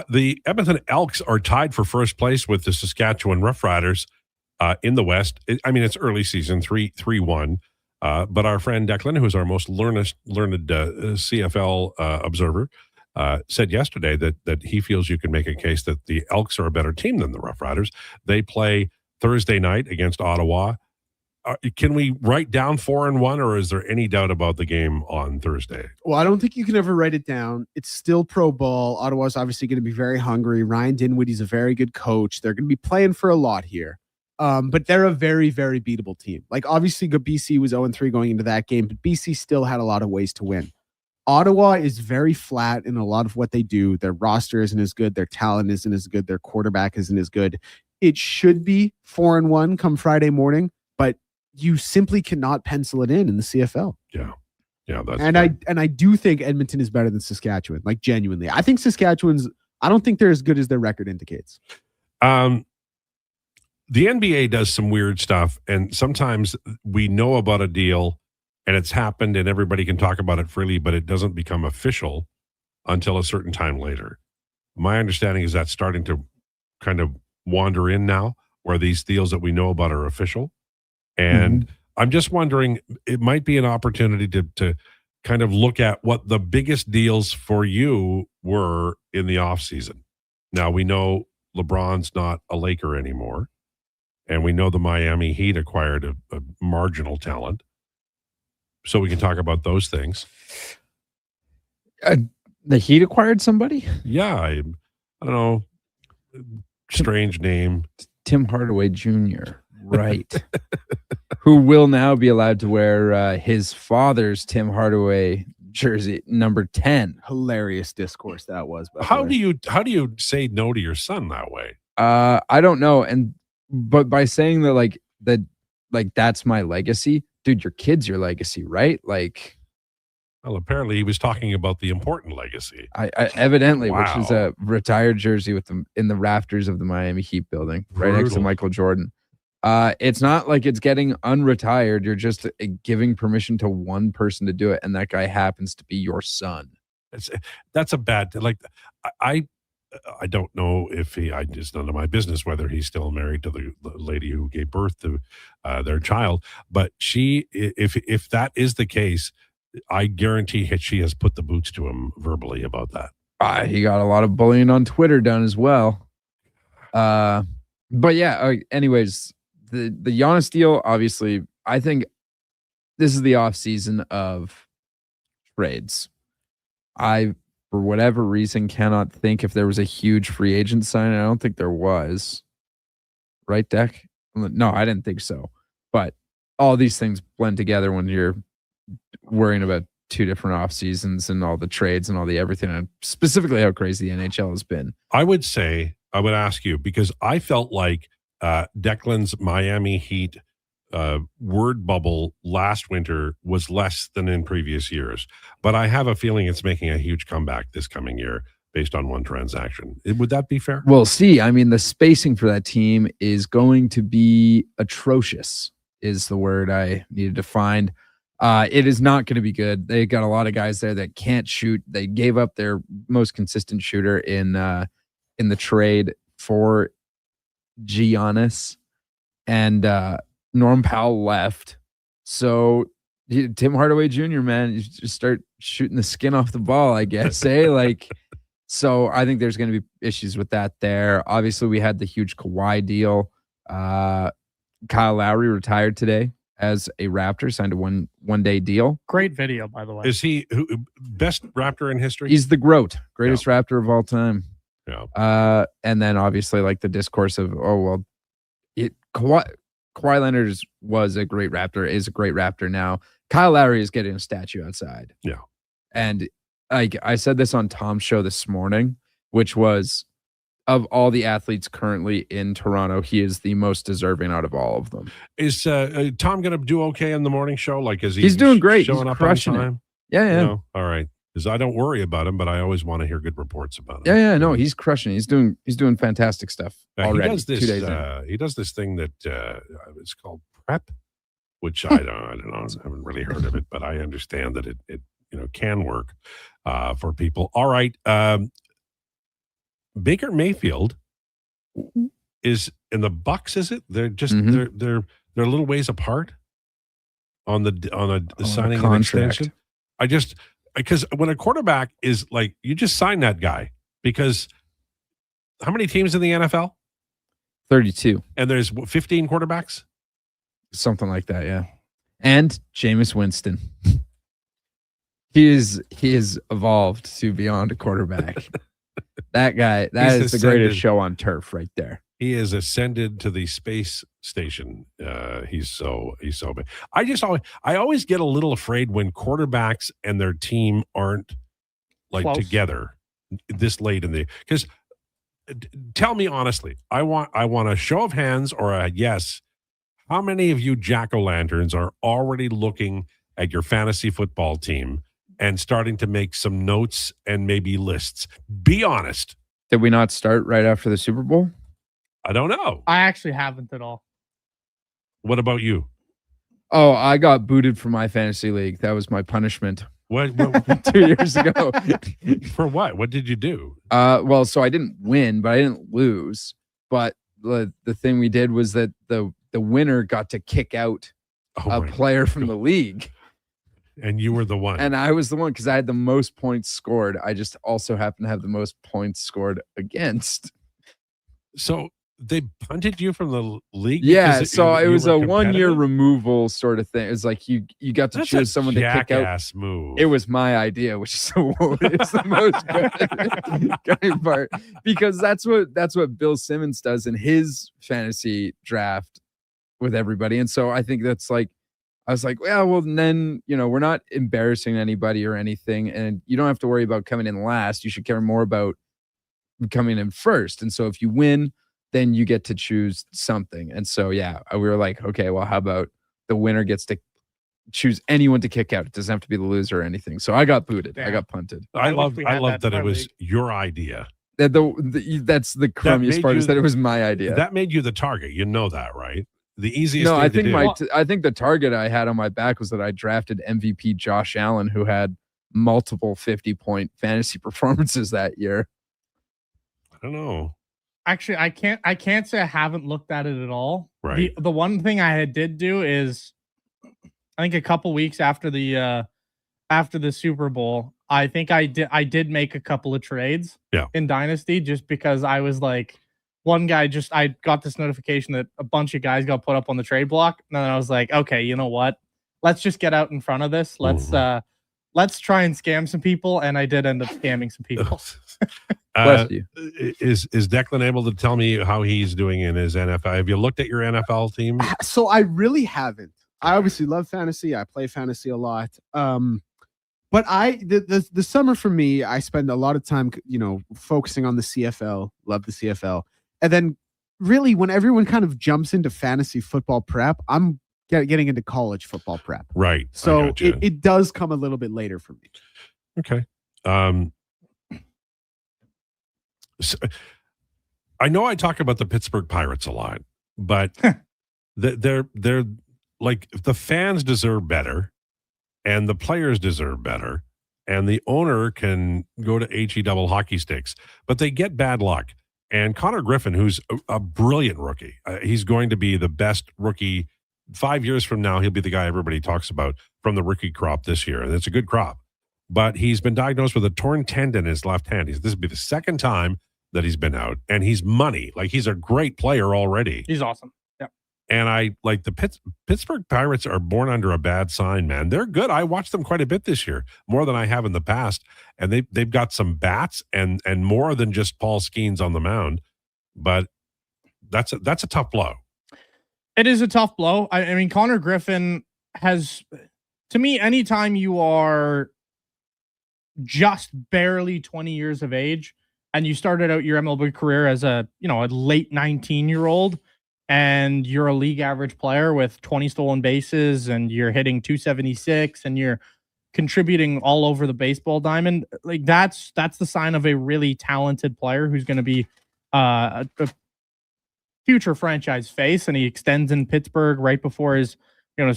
The Edmonton Elks are tied for first place with the Saskatchewan Roughriders in the West. It's early season, 3-1. But our friend Declan, who's our most learned CFL observer, said yesterday that he feels you can make a case that the Elks are a better team than the Roughriders. They play Thursday night against Ottawa. Can we write down 4-1, or is there any doubt about the game on Thursday? Well, I don't think you can ever write it down. It's still pro ball. Ottawa's obviously going to be very hungry. Ryan Dinwiddie's a very good coach. They're going to be playing for a lot here. But they're a very, very beatable team. Like, obviously, BC was 0-3 going into that game, but BC still had a lot of ways to win. Ottawa is very flat in a lot of what they do. Their roster isn't as good. Their talent isn't as good. Their quarterback isn't as good. It should be 4-1 come Friday morning, but you simply cannot pencil it in the CFL. Yeah. Yeah, that's and I do think Edmonton is better than Saskatchewan. Like genuinely, I think Saskatchewan's. I don't think they're as good as their record indicates. The NBA does some weird stuff, and sometimes we know about a deal, and it's happened, and everybody can talk about it freely, but it doesn't become official until a certain time later. My understanding is that's starting to kind of wander in now, where these deals that we know about are official. And I'm just wondering, it might be an opportunity to kind of look at what the biggest deals for you were in the offseason. Now, we know LeBron's not a Laker anymore, and we know the Miami Heat acquired a marginal talent. So we can talk about those things. The Heat acquired somebody? Yeah, I don't know. Strange name. Tim Hardaway Jr., right. Who will now be allowed to wear his father's Tim Hardaway jersey, number 10. Hilarious discourse that was. How do you say no to your son that way? I don't know. But by saying that that's my legacy, dude, your kid's your legacy, right? Like, well, apparently he was talking about the important legacy. I evidently, Wow. which is a retired jersey with them in the rafters of the Miami Heat building, right next to Brutal. Michael Jordan. It's not like it's getting unretired. You're just giving permission to one person to do it, and that guy happens to be your son. That's a bad, like, I don't know if it's none of my business whether he's still married to the lady who gave birth to their child, but if that is the case, I guarantee she has put the boots to him verbally about that. He got a lot of bullying on Twitter done as well. But yeah, anyways, the Giannis deal, obviously, I think this is the offseason of trades. I, for whatever reason, cannot think if there was a huge free agent signing. I don't think there was. Right, Deck? No, I didn't think so. But all these things blend together when you're worrying about two different off seasons and all the trades and all the everything, and specifically how crazy the NHL has been. I would ask you, because I felt like Declan's Miami Heat word bubble last winter was less than in previous years, but I have a feeling it's making a huge comeback this coming year based on one transaction. Would that be fair? We'll see. I mean, the spacing for that team is going to be atrocious, is the word I needed to find. It is not going to be good. They got a lot of guys there that can't shoot. They gave up their most consistent shooter in the trade for Giannis, and Norm Powell left. So Tim Hardaway Jr., man, you just start shooting the skin off the ball, I guess. So I think there's going to be issues with that there. Obviously, we had the huge Kawhi deal. Kyle Lowry retired today as a Raptor, signed a one-day deal. Great video, by the way. Is he best Raptor in history? He's the GOAT, greatest Raptor of all time. Yeah. And then obviously like the discourse of, Kawhi Leonard was a great Raptor, is a great Raptor now. Kyle Lowry is getting a statue outside. Yeah. And like I said this on Tom's show this morning, which was, of all the athletes currently in Toronto, he is the most deserving out of all of them. Is Tom going to do okay in the morning show? Like, is he? He's doing great. Showing He's up crushing on it. time? Yeah, yeah. No? All right. Because I don't worry about him, but I always want to hear good reports about him. Yeah, no, he's crushing it. He's doing fantastic stuff already. He does this. 2 days in. He does this thing that it's called prep, which I don't know. I haven't really heard of it, but I understand that it can work for people. All right, Baker Mayfield is in the Bucks. Is it? They're just they're a little ways apart on the signing of an extension. Because when a quarterback is like, you just sign that guy, because how many teams in the NFL? 32. And there's 15 quarterbacks? Something like that, yeah. And Jameis Winston. He is evolved to beyond a quarterback. That guy, that is the greatest show on turf right there. He has ascended to the space station. He's so big. I always get a little afraid when quarterbacks and their team aren't like Close. together this late in the, because tell me honestly, I want a show of hands or a yes. How many of you jack-o'-lanterns are already looking at your fantasy football team and starting to make some notes and maybe lists? Be honest. Did we not start right after the Super Bowl? I don't know. I actually haven't at all. What about you? Oh, I got booted from my fantasy league. That was my punishment. What 2 years ago. For what? What did you do? Well, so I didn't win, but I didn't lose. But the thing we did was that the winner got to kick out a player from the league. And you were the one. And I was the one because I had the most points scored. I just also happened to have the most points scored against. So they punted you from the league? Yeah, because so it you was were a 1 year competitive? removal sort of thing. It's like you got to That's choose a someone to kick out. jackass move. It was my idea, which is so it's the most good part because that's what Bill Simmons does in his fantasy draft with everybody. And so I think that's like I was like, well, then, we're not embarrassing anybody or anything. And you don't have to worry about coming in last. You should care more about coming in first. And so if you win, then you get to choose something. And so, yeah, we were like, okay, well, how about the winner gets to choose anyone to kick out? It doesn't have to be the loser or anything. So I got booted. I got punted. I love that it was your idea. That's the crummiest part is that it was my idea. That made you the target. You know that, right? The easiest No, thing I to think do. I think the target I had on my back was that I drafted MVP Josh Allen, who had multiple 50-point fantasy performances that year. I don't know. Actually, I can't say I haven't looked at it at all. Right. The one thing I did do is, I think a couple weeks after the Super Bowl, I think I did make a couple of trades. In Dynasty, just because I was like, one guy I got this notification that a bunch of guys got put up on the trade block, and then I was like, okay, you know what? Let's just get out in front of this. Let's try and scam some people, and I did end up scamming some people. Bless you. Is Declan able to tell me how he's doing in his NFL? Have you looked at your NFL team? So I really haven't. I obviously love fantasy. I play fantasy a lot. But the summer for me, I spend a lot of time, focusing on the CFL. Love the CFL. And then really when everyone kind of jumps into fantasy football prep, I'm getting into college football prep. Right. So it does come a little bit later for me. Okay. So, I know I talk about the Pittsburgh Pirates a lot, but they're like, the fans deserve better and the players deserve better and the owner can go to HE double hockey sticks, but they get bad luck. And Connor Griffin, who's a brilliant rookie, he's going to be the best rookie 5 years from now. He'll be the guy everybody talks about from the rookie crop this year. And it's a good crop, but he's been diagnosed with a torn tendon in his left hand. This will be the second time that he's been out, and he's money. Like, he's a great player already. He's awesome. Yeah. And I like the Pittsburgh Pirates are born under a bad sign, man. They're good. I watched them quite a bit this year, more than I have in the past. And they've got some bats and more than just Paul Skeens on the mound. But that's a tough blow. It is a tough blow. I mean, Connor Griffin has, to me, anytime you are just barely 20 years of age and you started out your MLB career as a late 19-year-old, and you're a league average player with 20 stolen bases and you're hitting 276 and you're contributing all over the baseball diamond, like that's the sign of a really talented player who's going to be a future franchise face. And he extends in Pittsburgh right before his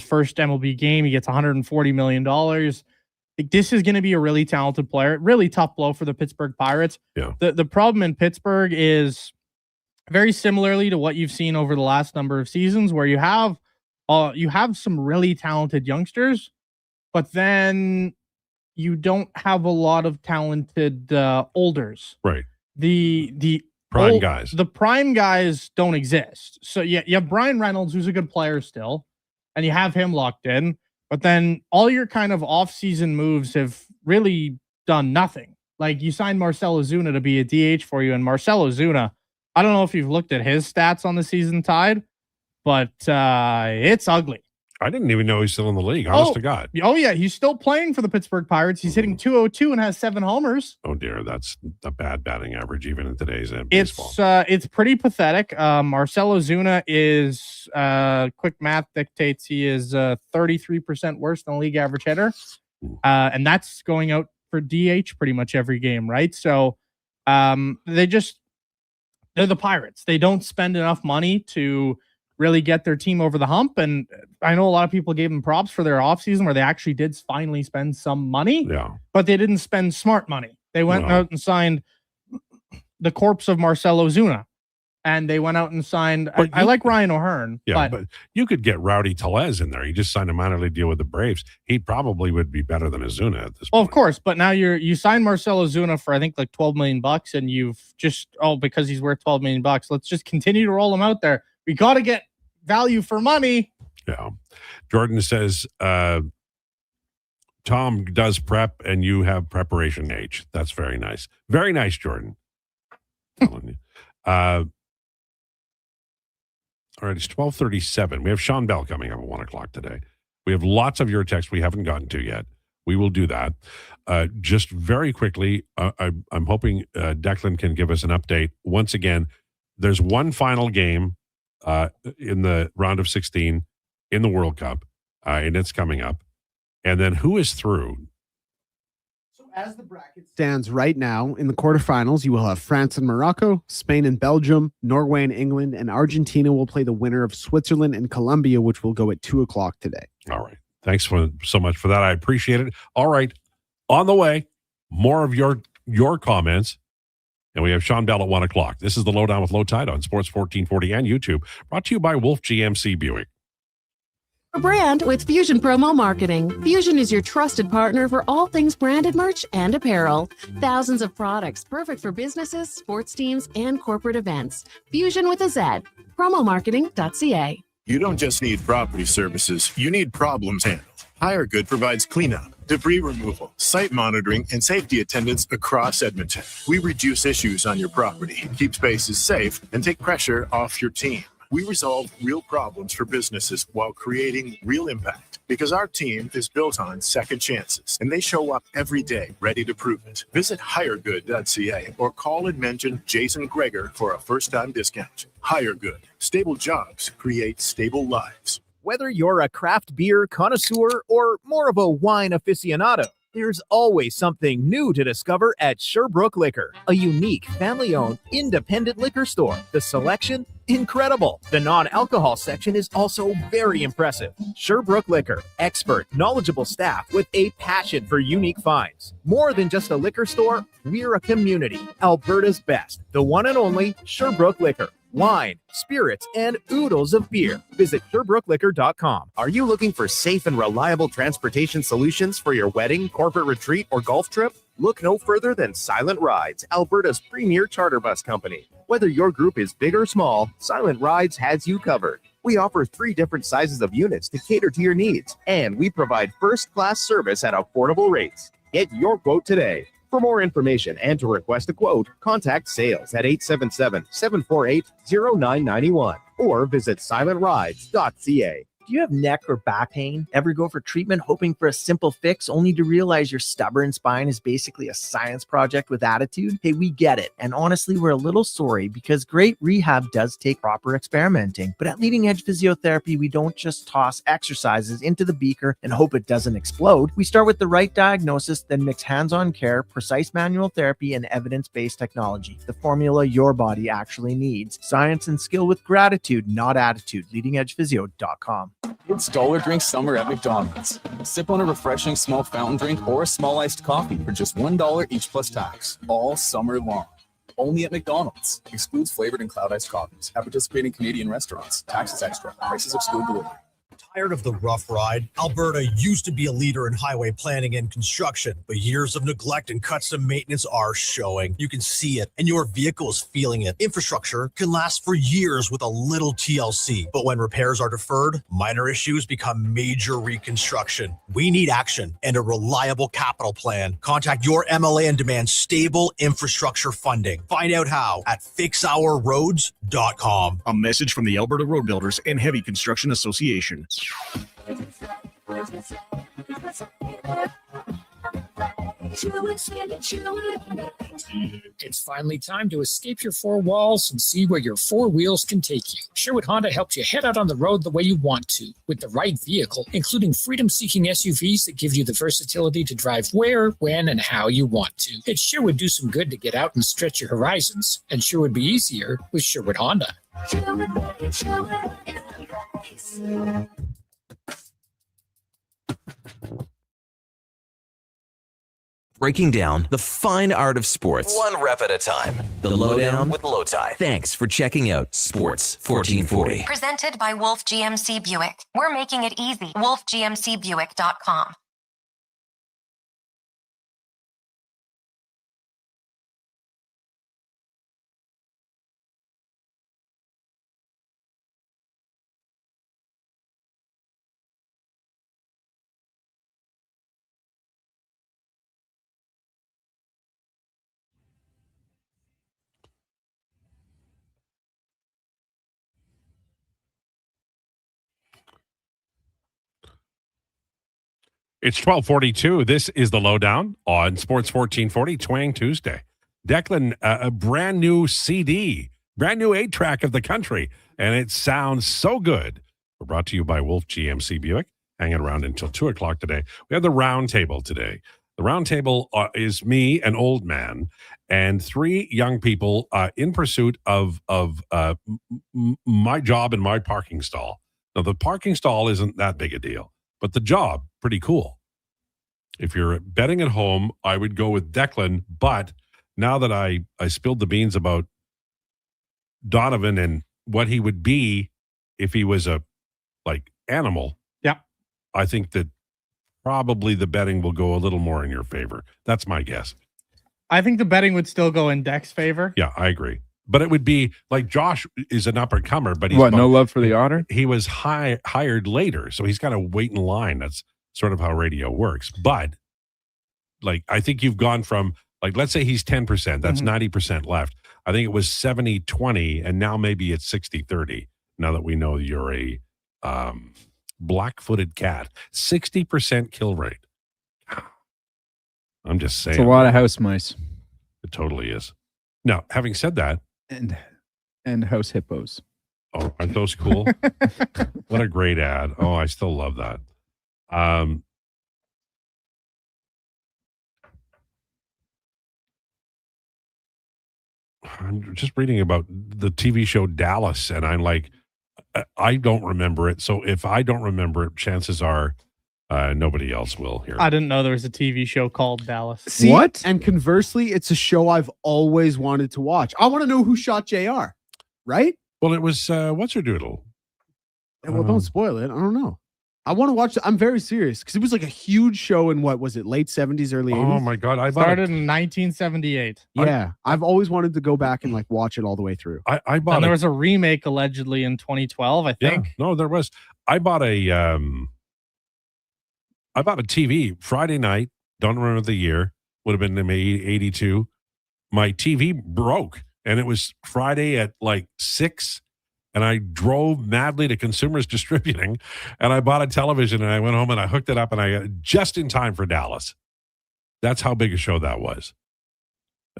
first MLB game. He gets $140 million. Like, this is going to be a really talented player. Really tough blow for the Pittsburgh Pirates. Yeah. The problem in Pittsburgh is very similarly to what you've seen over the last number of seasons, where you have some really talented youngsters, but then you don't have a lot of talented olders. Right. The prime guys. The prime guys don't exist. So you have Brian Reynolds, who's a good player still, and you have him locked in. But then all your kind of off-season moves have really done nothing. Like, you signed Marcell Ozuna to be a DH for you, and Marcell Ozuna, I don't know if you've looked at his stats on the season Tide, but it's ugly. I didn't even know he's still in the league. Honest to God. Oh, yeah. He's still playing for the Pittsburgh Pirates. He's hitting .202 and has 7 homers. Oh, dear. That's a bad batting average even in today's baseball. It's pretty pathetic. Marcell Ozuna is, quick math dictates he is 33% worse than league average hitter. And that's going out for DH pretty much every game, right? So they're the Pirates. They don't spend enough money to really get their team over the hump. And I know a lot of people gave them props for their offseason where they actually did finally spend some money, but they didn't spend smart money. They went out and signed the corpse of Marcell Ozuna. And they went out and signed. I like Ryan O'Hearn. Yeah, but you could get Rowdy Tellez in there. He just signed a minor league deal with the Braves. He probably would be better than Ozuna at this point. Well, of course, but now you signed Marcell Ozuna for I think like $12 million, and you've just because he's worth $12 million. Let's just continue to roll him out there. We got to get value for money. Yeah, Jordan says Tom does prep, and you have preparation age. That's very nice. Very nice, Jordan. Telling you. All right, it's 12:37. We have Sean Bell coming up at 1 o'clock today. We have lots of your texts we haven't gotten to yet. We will do that. Just very quickly, I'm hoping Declan can give us an update. Once again, there's one final game in the round of 16 in the World Cup, and it's coming up. And then who is through? As the bracket stands right now, in the quarterfinals, you will have France and Morocco, Spain and Belgium, Norway and England, and Argentina will play the winner of Switzerland and Colombia, which will go at 2 o'clock today. All right. Thanks so much for that. I appreciate it. All right. On the way, more of your comments. And we have Sean Bell at 1 o'clock. This is the Lowdown with Lowetide on Sports 1440 and YouTube, brought to you by Wolf GMC Buick. A brand with Fusion Promo Marketing. Fusion is your trusted partner for all things branded merch and apparel. Thousands of products perfect for businesses, sports teams, and corporate events. Fusion with a Z. Promomarketing.ca. You don't just need property services, you need problems handled. HireGood provides cleanup, debris removal, site monitoring, and safety attendance across Edmonton. We reduce issues on your property, keep spaces safe, and take pressure off your team. We resolve real problems for businesses while creating real impact because our team is built on second chances and they show up every day ready to prove it. Visit hiregood.ca or call and mention Jason Krueger for a first-time discount. HireGood. Stable jobs create stable lives. Whether you're a craft beer connoisseur or more of a wine aficionado, there's always something new to discover at Sherbrooke Liquor, a unique, family-owned, independent liquor store. The selection? Incredible. The non-alcohol section is also very impressive. Sherbrooke Liquor, expert, knowledgeable staff with a passion for unique finds. More than just a liquor store, we're a community. Alberta's best, the one and only Sherbrooke Liquor. Wine, spirits, and oodles of beer. Visit SherbrookeLiquor.com. Are you looking for safe and reliable transportation solutions for your wedding, corporate retreat, or golf trip? Look no further than Silent Rides, Alberta's premier charter bus company. Whether your group is big or small, Silent Rides has you covered. We offer 3 different sizes of units to cater to your needs, and we provide first-class service at affordable rates. Get your quote today. For more information and to request a quote, contact sales at 877-748-0991 or visit silentrides.ca. Do you have neck or back pain? Ever go for treatment hoping for a simple fix only to realize your stubborn spine is basically a science project with attitude? Hey, we get it. And honestly, we're a little sorry because great rehab does take proper experimenting. But at Leading Edge Physiotherapy, we don't just toss exercises into the beaker and hope it doesn't explode. We start with the right diagnosis, then mix hands-on care, precise manual therapy, and evidence-based technology. The formula your body actually needs. Science and skill with gratitude, not attitude. LeadingEdgePhysio.com. It's dollar drink summer at McDonald's. Sip on a refreshing small fountain drink or a small iced coffee for just $1 each plus tax, all summer long. Only at McDonald's. Excludes flavored and cloud iced coffees. At participating Canadian restaurants. Taxes extra. Prices exclude delivery. Tired of the rough ride? Alberta used to be a leader in highway planning and construction, but years of neglect and cuts to maintenance are showing. You can see it, and your vehicle is feeling it. Infrastructure can last for years with a little TLC, but when repairs are deferred, minor issues become major reconstruction. We need action and a reliable capital plan. Contact your MLA and demand stable infrastructure funding. Find out how at fixourroads.com. A message from the Alberta Road Builders and Heavy Construction Association. It's finally time to escape your four walls and see where your four wheels can take you. Sherwood Honda helps you head out on the road the way you want to, with the right vehicle, including freedom-seeking SUVs that give you the versatility to drive where, when, and how you want to. It sure would do some good to get out and stretch your horizons, and sure would be easier with Sherwood Honda. Breaking down the fine art of sports, one rep at a time. The Lowdown with Lowetide. Thanks for checking out Sports 1440. Presented by Wolf GMC Buick. We're making it easy. WolfGMCBuick.com. It's 12:42. This is the Lowdown on Sports 1440, Twang Tuesday. Declan, a brand new CD, brand new 8-track of the country, and it sounds so good. We're brought to you by Wolf GMC Buick. Hanging around until 2 o'clock today. We have the Roundtable today. The Roundtable is me, an old man, and 3 young people in pursuit of my job in my parking stall. Now, the parking stall isn't that big a deal, but the job, pretty cool. If you're betting at home, I would go with Declan, but now that I spilled the beans about Donovan and what he would be if he was a, animal, I think that probably the betting will go a little more in your favor. That's my guess. I think the betting would still go in Dec's favor. Yeah, I agree. But it would be like Josh is an up-and-comer, but he's no love for the otter? He was hired later, so he's got to wait in line. That's sort of how radio works. But I think you've gone from let's say he's 10%, that's 90% left. I think it was 70-20, and now maybe it's 60-30. Now that we know you're a black-footed cat, 60% kill rate. I'm just saying. It's a lot of house mice. It totally is. Now, having said that, and house hippos. Oh, aren't those cool? What a great ad. Oh, I still love that. I'm just reading about the TV show Dallas, and I'm like, I don't remember it. So if I don't remember it, chances are nobody else will here. I didn't know there was a TV show called Dallas. See, what? And conversely, it's a show I've always wanted to watch. I want to know who shot JR, right? Well, it was what's her doodle? Well, don't spoil it. I don't know. I want to watch it. I'm very serious because it was a huge show in what was it, late 70s, early 80s? Oh my God. I started in 1978. Yeah. I've always wanted to go back and watch it all the way through. I bought and there was a remake allegedly in 2012, I think. Yeah, no, there was. I bought a TV Friday night. Don't remember the year. Would have been in 82. My TV broke, and it was Friday at 6. And I drove madly to Consumers Distributing, and I bought a television, and I went home and I hooked it up, and I got just in time for Dallas. That's how big a show that was.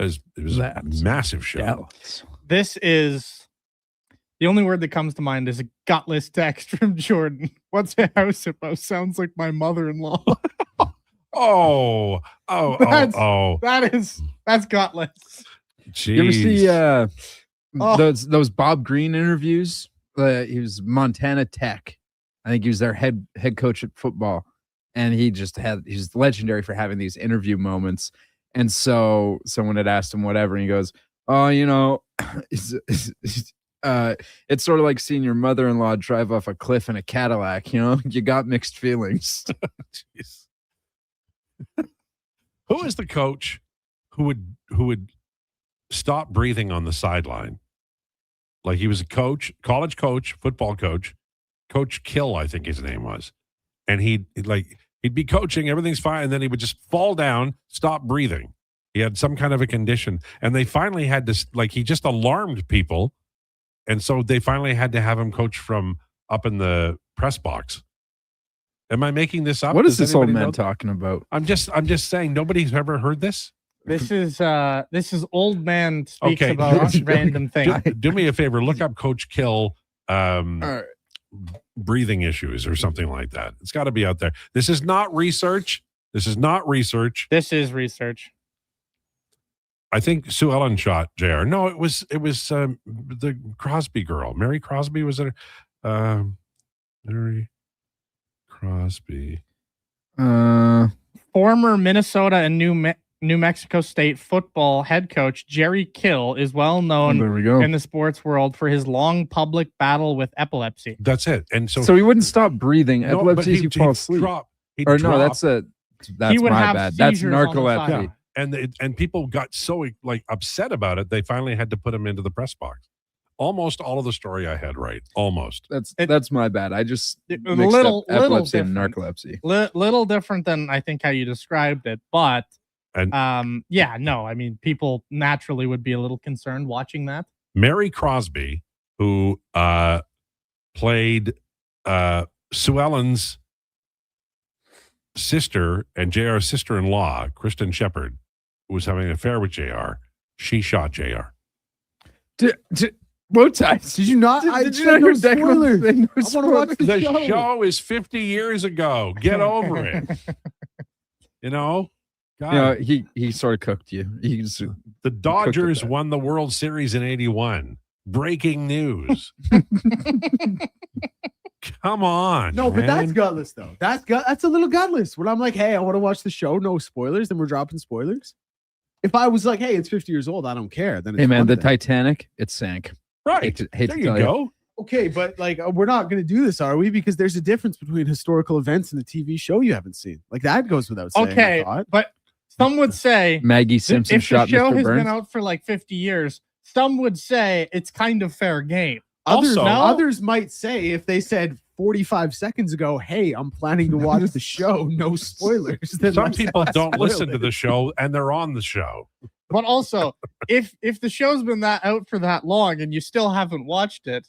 It was a massive show. Dallas. This is the only word that comes to mind is a gutless text from Jordan. What's a house hippo? Sounds like my mother-in-law. That's gutless. Jeez. You ever see those Bob Green interviews? He was Montana Tech. I think he was their head coach at football, and he's legendary for having these interview moments. And so someone had asked him whatever, and he goes, "Oh, it's sort of like seeing your mother-in-law drive off a cliff in a Cadillac. You got mixed feelings." Jeez. Who is the coach who would stop breathing on the sideline? He was a coach, college coach, football coach, Coach Kill, I think his name was. And he'd be coaching, everything's fine, and then he would just fall down, stop breathing. He had some kind of a condition, and they finally had to, he just alarmed people, and so they finally had to have him coach from up in the press box. Am I making this up? What is Does this old anybody man know? talking about? I'm just saying nobody's ever heard this. This is old man speaks Okay, about Josh, random things. Do me a favor. Look up Coach Kill breathing issues or something like that. It's got to be out there. This is not research. This is research. I think Sue Ellen shot JR. No, it was the Crosby girl. Mary Crosby was it? Mary Crosby. Former Minnesota and New Mexico State football head coach Jerry Kill is well known there we go. in the sports world for his long public battle with epilepsy. That's it. And So he wouldn't stop breathing. No, Epilepsy but is you fall asleep. He'd No, drop. that's would my have bad. That's seizures on the narcolepsy. side. Yeah. And people got so like upset about it, they finally had to put him into the press box. Almost all of the story I had right. Almost. That's my bad. I just mixed little up epilepsy and different. narcolepsy. Little different than I think how you described it, but people naturally would be a little concerned watching that. Mary Crosby, who played Sue Ellen's sister and JR's sister-in-law, Kristen Shepard, who was having an affair with JR, she shot JR. Lowetide. Did you not? Did you not hear Declan say no I want to watch The the show is 50 years ago. Get over it. You know? God. You know, he sort of cooked you. The Dodgers won the World Series in 81. Breaking news. Come on. No, but man. that's gutless though. That's a little gutless. When I'm like, hey, I want to watch the show, no spoilers, then we're dropping spoilers. If I was like, hey, it's 50 years old, I don't care. Then it's hey man, the one thing. Titanic, it sank. Right. Hate there to you tell go. Okay, but like we're not going to do this, are we? Because there's a difference between historical events and the TV show you haven't seen. Like that goes without saying. Okay, but some would say Maggie Simpson if shot the show Mr. has Burns. been out for like 50 years, some would say it's kind of fair game. Others might say if they said 45 seconds ago, hey, I'm planning to watch the show, no spoilers. Then Some let's people not don't spoil listen it. to the show and they're on the show. But also, if the show's been out for that long and you still haven't watched it,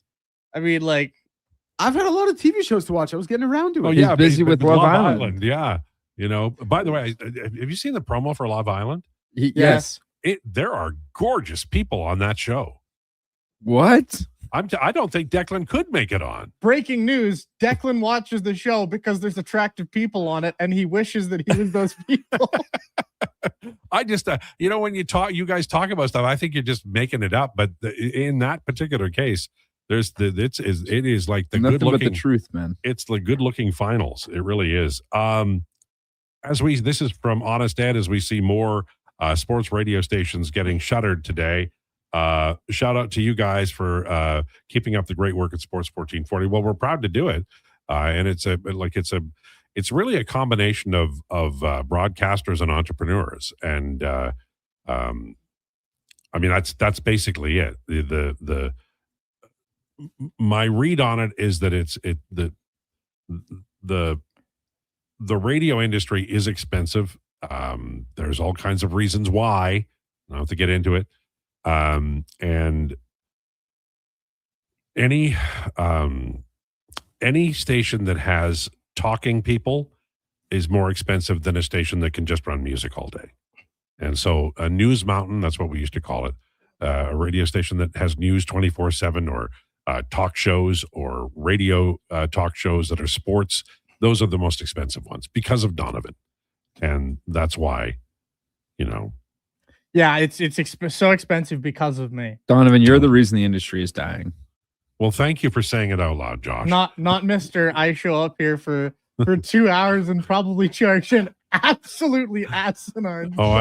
I mean, like, I've had a lot of TV shows to watch. I was getting around to it. Oh, yeah. busy with Love Island. Yeah. You know, by the way, have you seen the promo for Love Island? Yes. There are gorgeous people on that show. What? I don't think Declan could make it on. breaking news, Declan watches the show because there's attractive people on it and he wishes that he was those people. I just, when you guys talk about stuff, I think you're just making it up. But in that particular case, it is like the Nothing good looking but the truth, man. It's the good looking finals. It really is. This is from Honest Ed, as we see more sports radio stations getting shuttered today. Shout out to you guys for keeping up the great work at Sports 1440. Well, we're proud to do it. And it's really a combination of broadcasters and entrepreneurs. And that's basically it. My read on it is that the radio industry is expensive. There's all kinds of reasons why. I don't have to get into it. And any station that has talking people is more expensive than a station that can just run music all day. And so a news mountain, that's what we used to call it, a radio station that has news 24/7 or talk shows or radio talk shows that are sports, those are the most expensive ones because of Donovan. And that's why, Yeah, it's so expensive because of me. Donovan, you're the reason the industry is dying. Well, thank you for saying it out loud, Josh. Not Mr. I show up here for 2 hours and probably charge an absolutely asinine. Oh,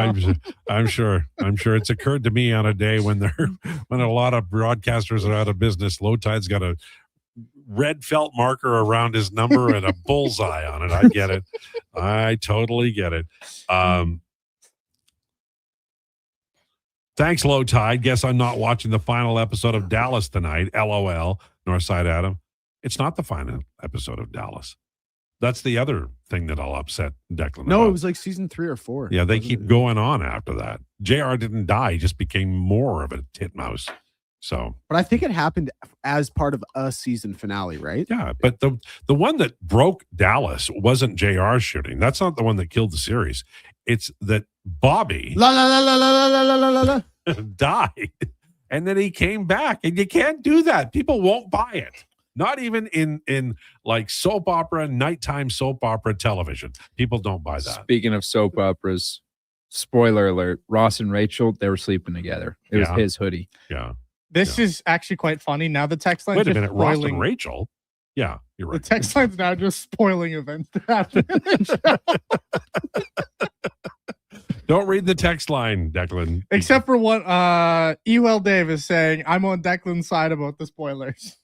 I'm sure it's occurred to me on a day when a lot of broadcasters are out of business. Lowetide's got a red felt marker around his number and a bullseye on it. I get it. I totally get it. Thanks, Lowetide. Guess I'm not watching the final episode of Dallas tonight. LOL. Northside Adam. It's not the final episode of Dallas. That's the other thing that I'll upset Declan No, about. it was like season 3 or 4. Yeah, they keep going on after that. JR didn't die. He just became more of a titmouse. So, but I think it happened as part of a season finale, right? Yeah, but the one that broke Dallas wasn't JR's shooting. That's not the one that killed the series. It's that Bobby died, and then he came back, and you can't do that. People won't buy it. Not even in like soap opera, nighttime soap opera television. People don't buy that. Speaking of soap operas, spoiler alert: Ross and Rachel, they were sleeping together. It was his hoodie. Yeah. This is actually quite funny. Now the text line. Wait a minute, Ross and Rachel. Yeah, you're right. The text line's now just spoiling events that happen in the show. Don't read the text line, Declan. Except for what Ewell Davis saying, I'm on Declan's side about the spoilers.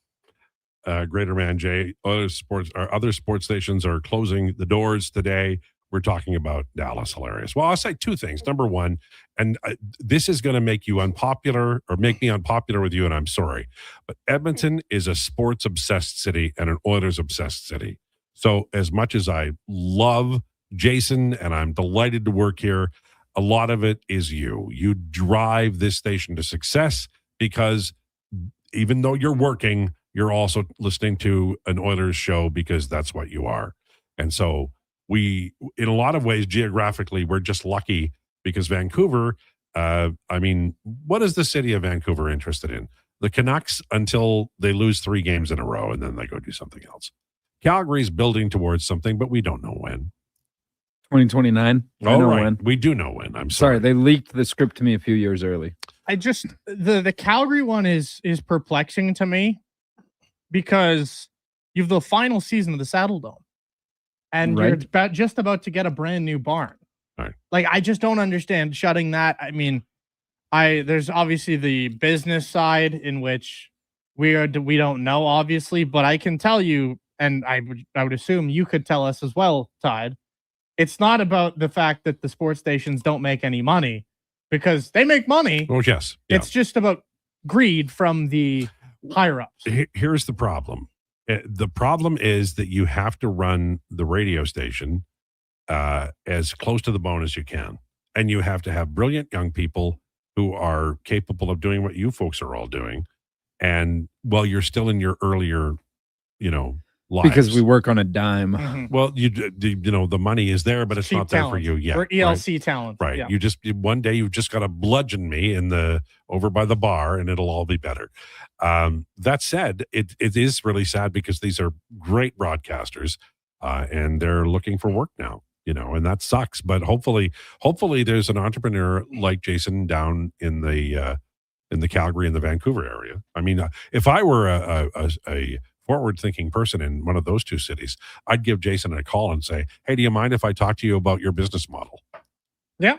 Greater Man Jay, other sports stations are closing the doors today. We're talking about Dallas. Hilarious. Well, I'll say two things. Number one, and this is going to make you unpopular or make me unpopular with you, and I'm sorry, but Edmonton is a sports-obsessed city and an Oilers-obsessed city. So as much as I love Jason and I'm delighted to work here, a lot of it is you. You drive this station to success because even though you're working, you're also listening to an Oilers show because that's what you are. And so we, in a lot of ways, geographically, we're just lucky because Vancouver, what is the city of Vancouver interested in? The Canucks until they lose 3 games in a row and then they go do something else. Calgary's building towards something, but we don't know when. 2029. I know when. We do know when. I'm sorry. They leaked the script to me a few years early. I just the Calgary one is perplexing to me because you have the final season of the Saddle Dome. And you're just about to get a brand new barn. Right. Like, I just don't understand shutting that. I mean, there's obviously the business side in which we don't know, obviously, but I can tell you, and I would assume you could tell us as well, Tide. It's not about the fact that the sports stations don't make any money, because they make money. Oh, yes. Yeah. It's just about greed from the higher ups. Here's the problem. The problem is that you have to run the radio station as close to the bone as you can. And you have to have brilliant young people who are capable of doing what you folks are all doing. And while you're still in your earlier, lives. Because we work on a dime. Mm-hmm. Well, the money is there, but it's cheap not there talent. for you yet. We're ELC talent. Right. Yeah. One day you've just got to bludgeon me over by the bar and it'll all be better. That said, it is really sad because these are great broadcasters and they're looking for work now, and that sucks. But hopefully there's an entrepreneur like Jason down in the Calgary and the Vancouver area. I mean, if I were a forward-thinking person in one of those two cities, I'd give Jason a call and say, hey, do you mind if I talk to you about your business model? Yeah,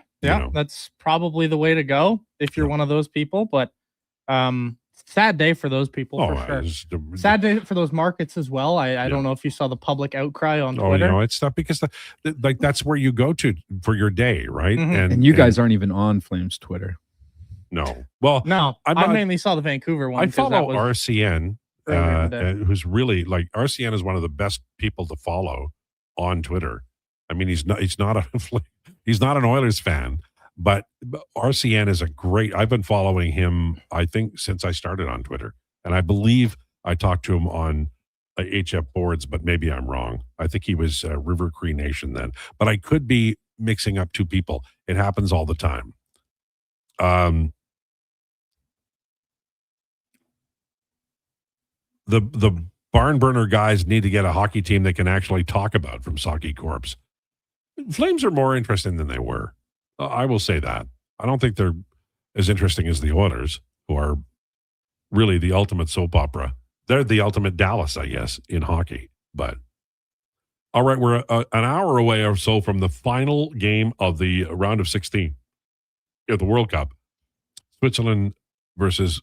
that's probably the way to go if you're one of those people. But sad day for those people, for sure. Sad day for those markets as well. I don't know if you saw the public outcry on Twitter. It's tough because that's where you go to for your day, right? Mm-hmm. And you guys aren't even on Flames Twitter. No. Well, no, I mainly saw the Vancouver one. I follow RCN. Who's really RCN is one of the best people to follow on Twitter. I mean, he's not an Oilers fan, but RCN is I've been following him, I think, since I started on Twitter. And I believe I talked to him on HF boards, but maybe I'm wrong. I think he was River Cree Nation then, but I could be mixing up two people. It happens all the time. The barn burner guys need to get a hockey team they can actually talk about from Saki Corps. Flames are more interesting than they were. I will say that. I don't think they're as interesting as the Oilers, who are really the ultimate soap opera. They're the ultimate Dallas, I guess, in hockey. But all right, we're an hour away or so from the final game of the round of 16 of the World Cup. Switzerland versus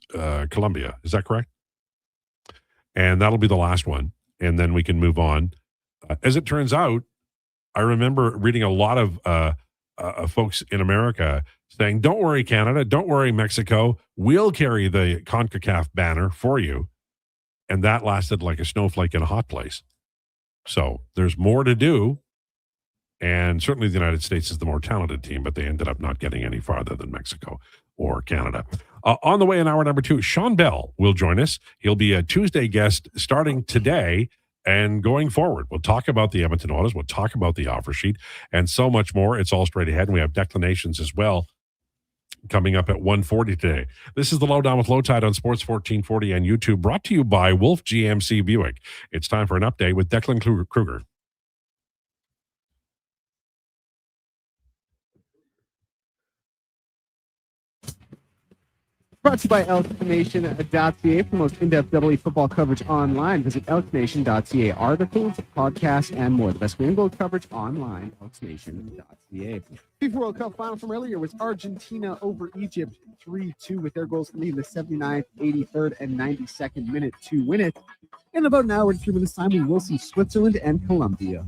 Colombia. Is that correct? And that'll be the last one. And then we can move on. As it turns out, I remember reading a lot of folks in America saying, don't worry, Canada. Don't worry, Mexico. We'll carry the CONCACAF banner for you. And that lasted like a snowflake in a hot place. So there's more to do. And certainly the United States is the more talented team, but they ended up not getting any farther than Mexico or Canada. On the way in hour number 2, Sean Bell will join us. He'll be a Tuesday guest starting today and going forward. We'll talk about the Edmonton Oilers. We'll talk about the offer sheet and so much more. It's all straight ahead. And we have declinations as well coming up at 1:40 today. This is the Lowdown with Lowetide on Sports 1440 and YouTube, brought to you by Wolf GMC Buick. It's time for an update with Declan Krueger. Brought to you by elknation.ca. For the most in-depth double football coverage online, visit elknation.ca. Articles, podcasts, and more. The best green and gold coverage online, elknation.ca. FIFA World Cup final from earlier was Argentina over Egypt 3-2 with their goals coming in the 79th, 83rd, and 92nd minute to win it. In about an hour and 3 minutes time, we will see Switzerland and Colombia.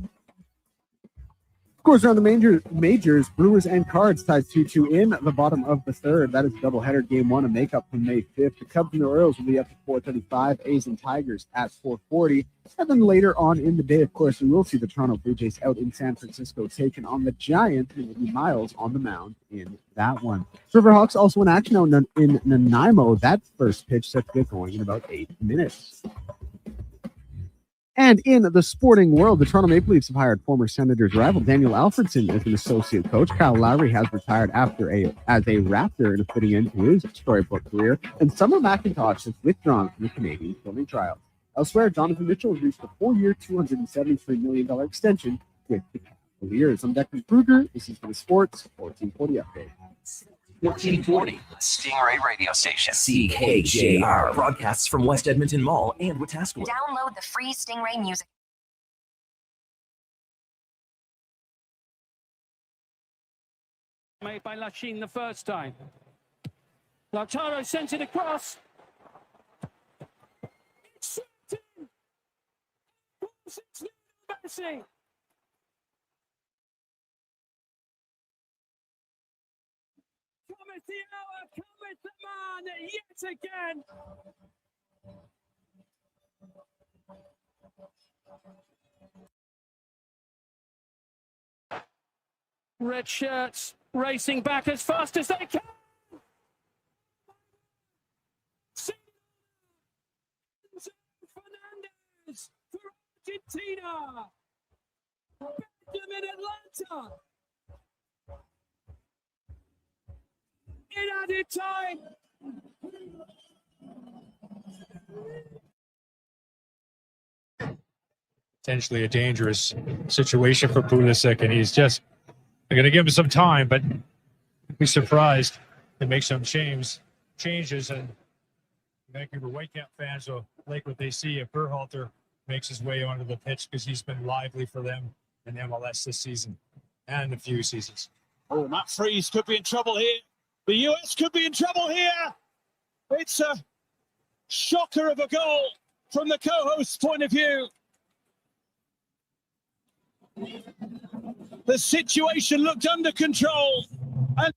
Scores around the majors, Brewers and Cards tied 2-2 in the bottom of the third. That is doubleheader game 1, a makeup from May 5th. The Cubs and the Orioles will be up to 4:35, A's and Tigers at 4:40. And then later on in the day, of course, we will see the Toronto Blue Jays out in San Francisco taking on the Giants. It will be Miles on the mound in that one. Riverhawks also in action out in Nanaimo. That first pitch set to get going in about 8 minutes. And in the sporting world, the Toronto Maple Leafs have hired former Senators rival Daniel Alfredson as an associate coach. Kyle Lowry has retired as a Raptor in a fitting end to his storybook career. And Summer McIntosh has withdrawn from the Canadian filming trial. Elsewhere, Donovan Mitchell has reached a 4-year, $273 million extension with the Cavaliers. I'm Declan Krueger. This is the Sports 1440 Update. 1440, Stingray Radio Station. CKJR broadcasts from West Edmonton Mall and Wetaskiwin. Download the free Stingray music. Made by Lachine the first time. Lautaro sent it across. It's Messi. Cometh the hour, cometh the man yet again. Red shirts racing back as fast as they can. Fernandez for Argentina. Belgium in Atlanta. In added time. Potentially a dangerous situation for Pulisic, and he's just, they're going to give him some time, but be surprised to make some changes, and Vancouver Whitecap fans will like what they see if Berhalter makes his way onto the pitch, because he's been lively for them in MLS this season and a few seasons. Oh, Matt Freese could be in trouble here. The US could be in trouble here. It's a shocker of a goal from the co-host's point of view. The situation looked under control. And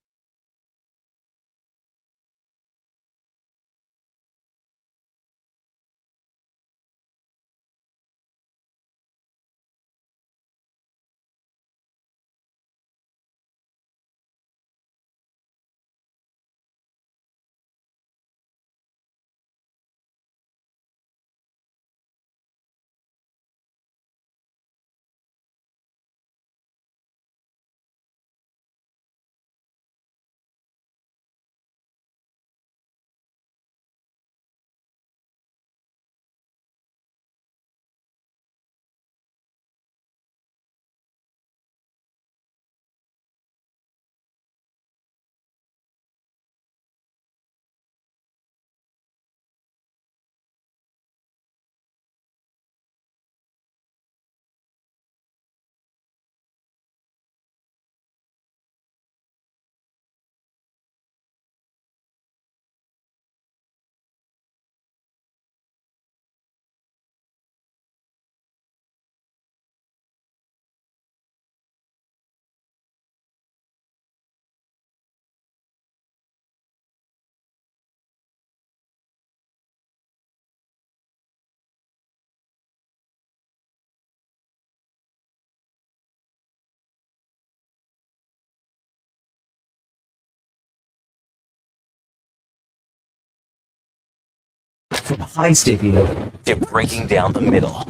From high sticking to breaking down the middle.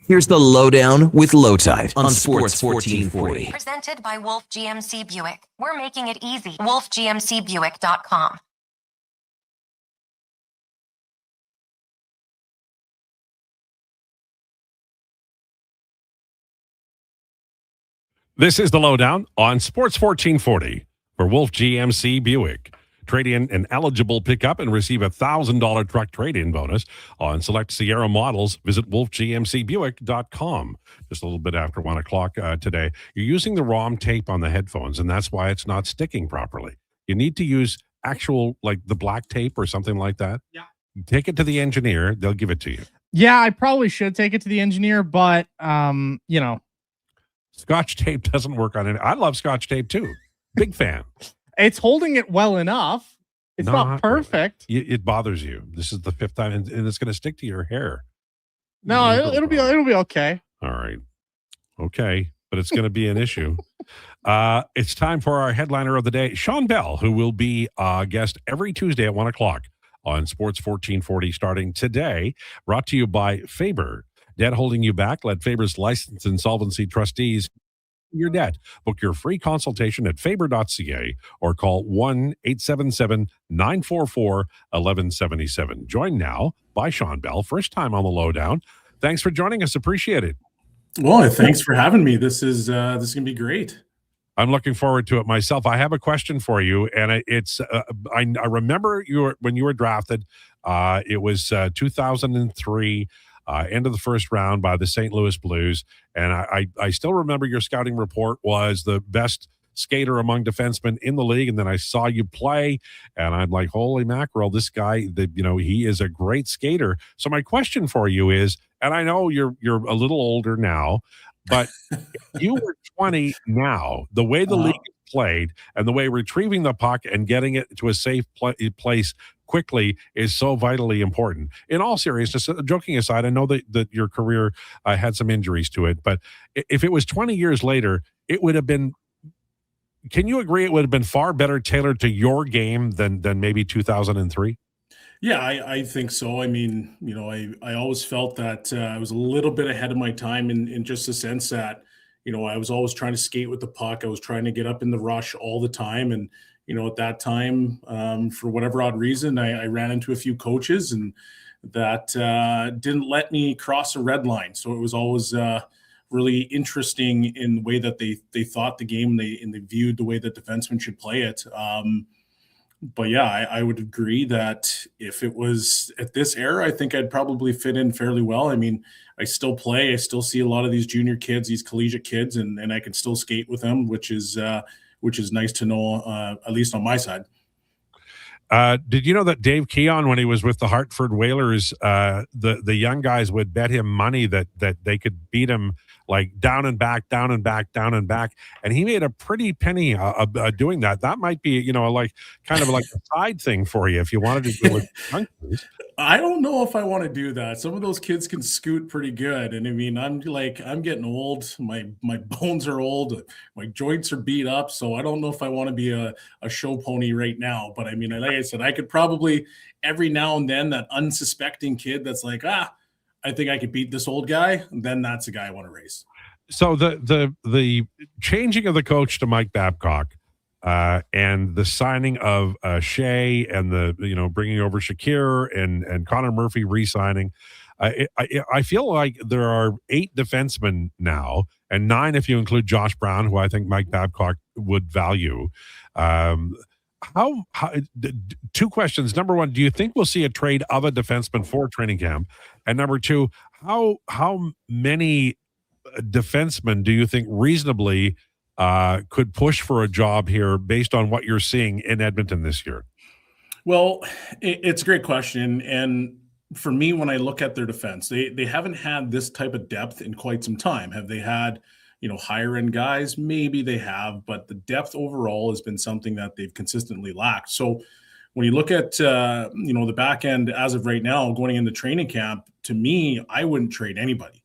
Here's the Lowdown with Lowetide on Sports 1440. Presented by Wolf GMC Buick. We're making it easy. WolfGMCBuick.com. This is the Lowdown on Sports 1440 for Wolf GMC Buick. Trade in an eligible pickup and receive a $1,000 truck trade-in bonus on select Sierra models. Visit wolfgmcbuick.com. Just a little bit after 1 o'clock today. You're using the ROM tape on the headphones, and that's why it's not sticking properly. You need to use actual, like the black tape or something like that. Yeah. Take it to the engineer. They'll give it to you. Yeah, I probably should take it to the engineer, but, Scotch tape doesn't work on it. I love Scotch tape too. Big fan. It's holding it well enough. It's not perfect. Really. It bothers you. This is the 5th time, and it's going to stick to your hair. No, it'll be okay. All right. Okay, but it's going to be an issue. It's time for our headliner of the day, Sean Bell, who will be a guest every Tuesday at 1 o'clock on Sports 1440 starting today. Brought to you by Faber. Debt holding you back? Let Faber's licensed insolvency trustees your debt. Book your free consultation at faber.ca or call 1-877-944-1177. Joined now by Sean Bell, first time on the Lowdown. Thanks for joining us. Appreciate it. Well, thanks for having me. This is going to be great. I'm looking forward to it myself. I have a question for you, and it's I remember when you were drafted. It was 2003. End of the first round by the St. Louis Blues. And I still remember your scouting report was the best skater among defensemen in the league. And then I saw you play, and I'm like, holy mackerel, this guy, he is a great skater. So my question for you is, and I know you're a little older now, but if you were 20 now, the way the league is played and the way retrieving the puck and getting it to a safe place quickly is so vitally important. In all seriousness, joking aside, I know that your career had some injuries to it, but if it was 20 years later, it would have been, can you agree it would have been far better tailored to your game than maybe 2003? Yeah, I think so. I mean, I always felt that I was a little bit ahead of my time in just the sense that, I was always trying to skate with the puck. I was trying to get up in the rush all the time. And, at that time, for whatever odd reason, I ran into a few coaches and that didn't let me cross a red line. So it was always really interesting in the way that they thought the game, and they viewed the way that defensemen should play it. But yeah, I would agree that if it was at this era, I think I'd probably fit in fairly well. I mean, I still play. I still see a lot of these junior kids, these collegiate kids, and I can still skate with them, which is nice to know, at least on my side. Did you know that Dave Keon, when he was with the Hartford Whalers, the young guys would bet him money that they could beat him like down and back, down and back, down and back, and he made a pretty penny doing that. That might be, like kind of like a side thing for you if you wanted to do it. I don't know if I want to do that. Some of those kids can scoot pretty good, and I mean, I'm getting old. My bones are old. My joints are beat up, so I don't know if I want to be a show pony right now. But I mean, like I said, I could probably every now and then that unsuspecting kid that's like, I think I could beat this old guy. And then that's the guy I want to race. So the changing of the coach to Mike Babcock and the signing of Shea and the bringing over Shakir and Connor Murphy re-signing, I feel like there are 8 defensemen now, and 9 if you include Josh Brown, who I think Mike Babcock would value. How 2 questions. Number 1, do you think we'll see a trade of a defenseman for training camp? And number 2, how many defensemen do you think reasonably could push for a job here based on what you're seeing in Edmonton this year? Well, it's a great question. And for me, when I look at their defense, they haven't had this type of depth in quite some time. Have they had higher end guys? Maybe they have, but the depth overall has been something that they've consistently lacked. So when you look at, the back end as of right now, going into training camp, to me, I wouldn't trade anybody.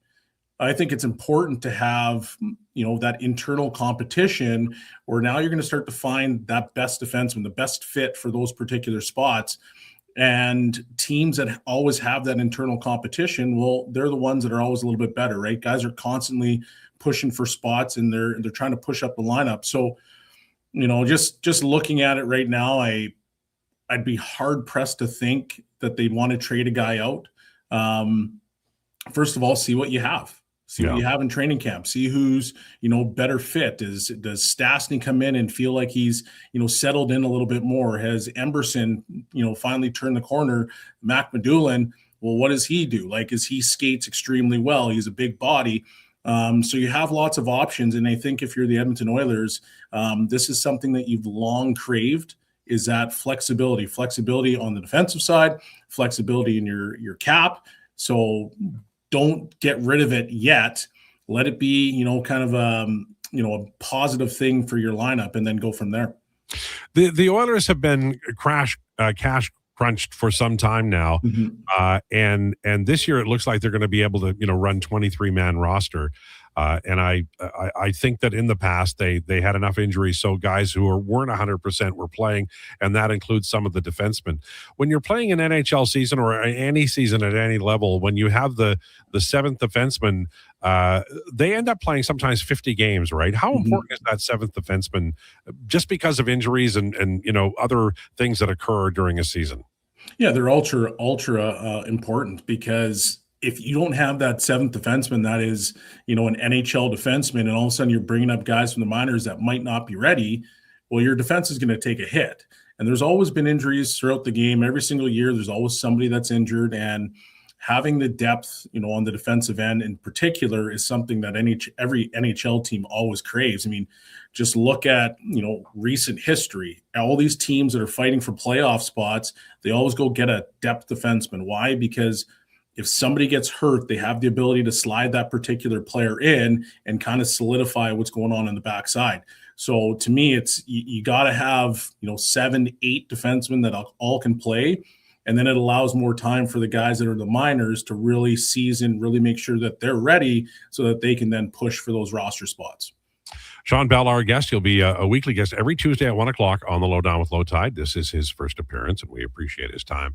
I think it's important to have, that internal competition where now you're going to start to find that best defenseman, the best fit for those particular spots. And teams that always have that internal competition, well, they're the ones that are always a little bit better, right? Guys are constantly pushing for spots, and they're trying to push up the lineup. So, just looking at it right now, I'd be hard pressed to think that they'd want to trade a guy out. First of all, see what you have. See what you have in training camp. See who's, better fit. Does Stastny come in and feel like he's, settled in a little bit more? Has Emberson, finally turned the corner? Mac Medulin, well, what does he do? Like, he skates extremely well. He's a big body. So you have lots of options. And I think if you're the Edmonton Oilers, this is something that you've long craved, is that flexibility on the defensive side, flexibility in your cap. So don't get rid of it yet. Let it be, kind of a positive thing for your lineup, and then go from there. The Oilers have been cash crunched for some time now, and this year it looks like they're going to be able to run 23-man roster. And I think that in the past they had enough injuries, so guys who weren't 100% were playing, and that includes some of the defensemen. When you're playing an NHL season or any season at any level, when you have the seventh defenseman, they end up playing sometimes 50 games, right? How important is that seventh defenseman, just because of injuries and other things that occur during a season? Yeah, they're ultra important, because if you don't have that seventh defenseman that is, an NHL defenseman, and all of a sudden you're bringing up guys from the minors that might not be ready, well, your defense is going to take a hit. And there's always been injuries throughout the game. Every single year, there's always somebody that's injured, and having the depth, on the defensive end in particular is something that every NHL team always craves. I mean, just look at, recent history. All these teams that are fighting for playoff spots, they always go get a depth defenseman. Why? Because if somebody gets hurt, they have the ability to slide that particular player in and kind of solidify what's going on the backside. So to me, it's you got to have 7-8 defensemen that all can play, and then it allows more time for the guys that are the minors to really season, really make sure that they're ready, so that they can then push for those roster spots. Sean Bell, our guest. He'll be a weekly guest every Tuesday at 1 o'clock on the Lowdown with Lowetide. This is his first appearance, and we appreciate his time.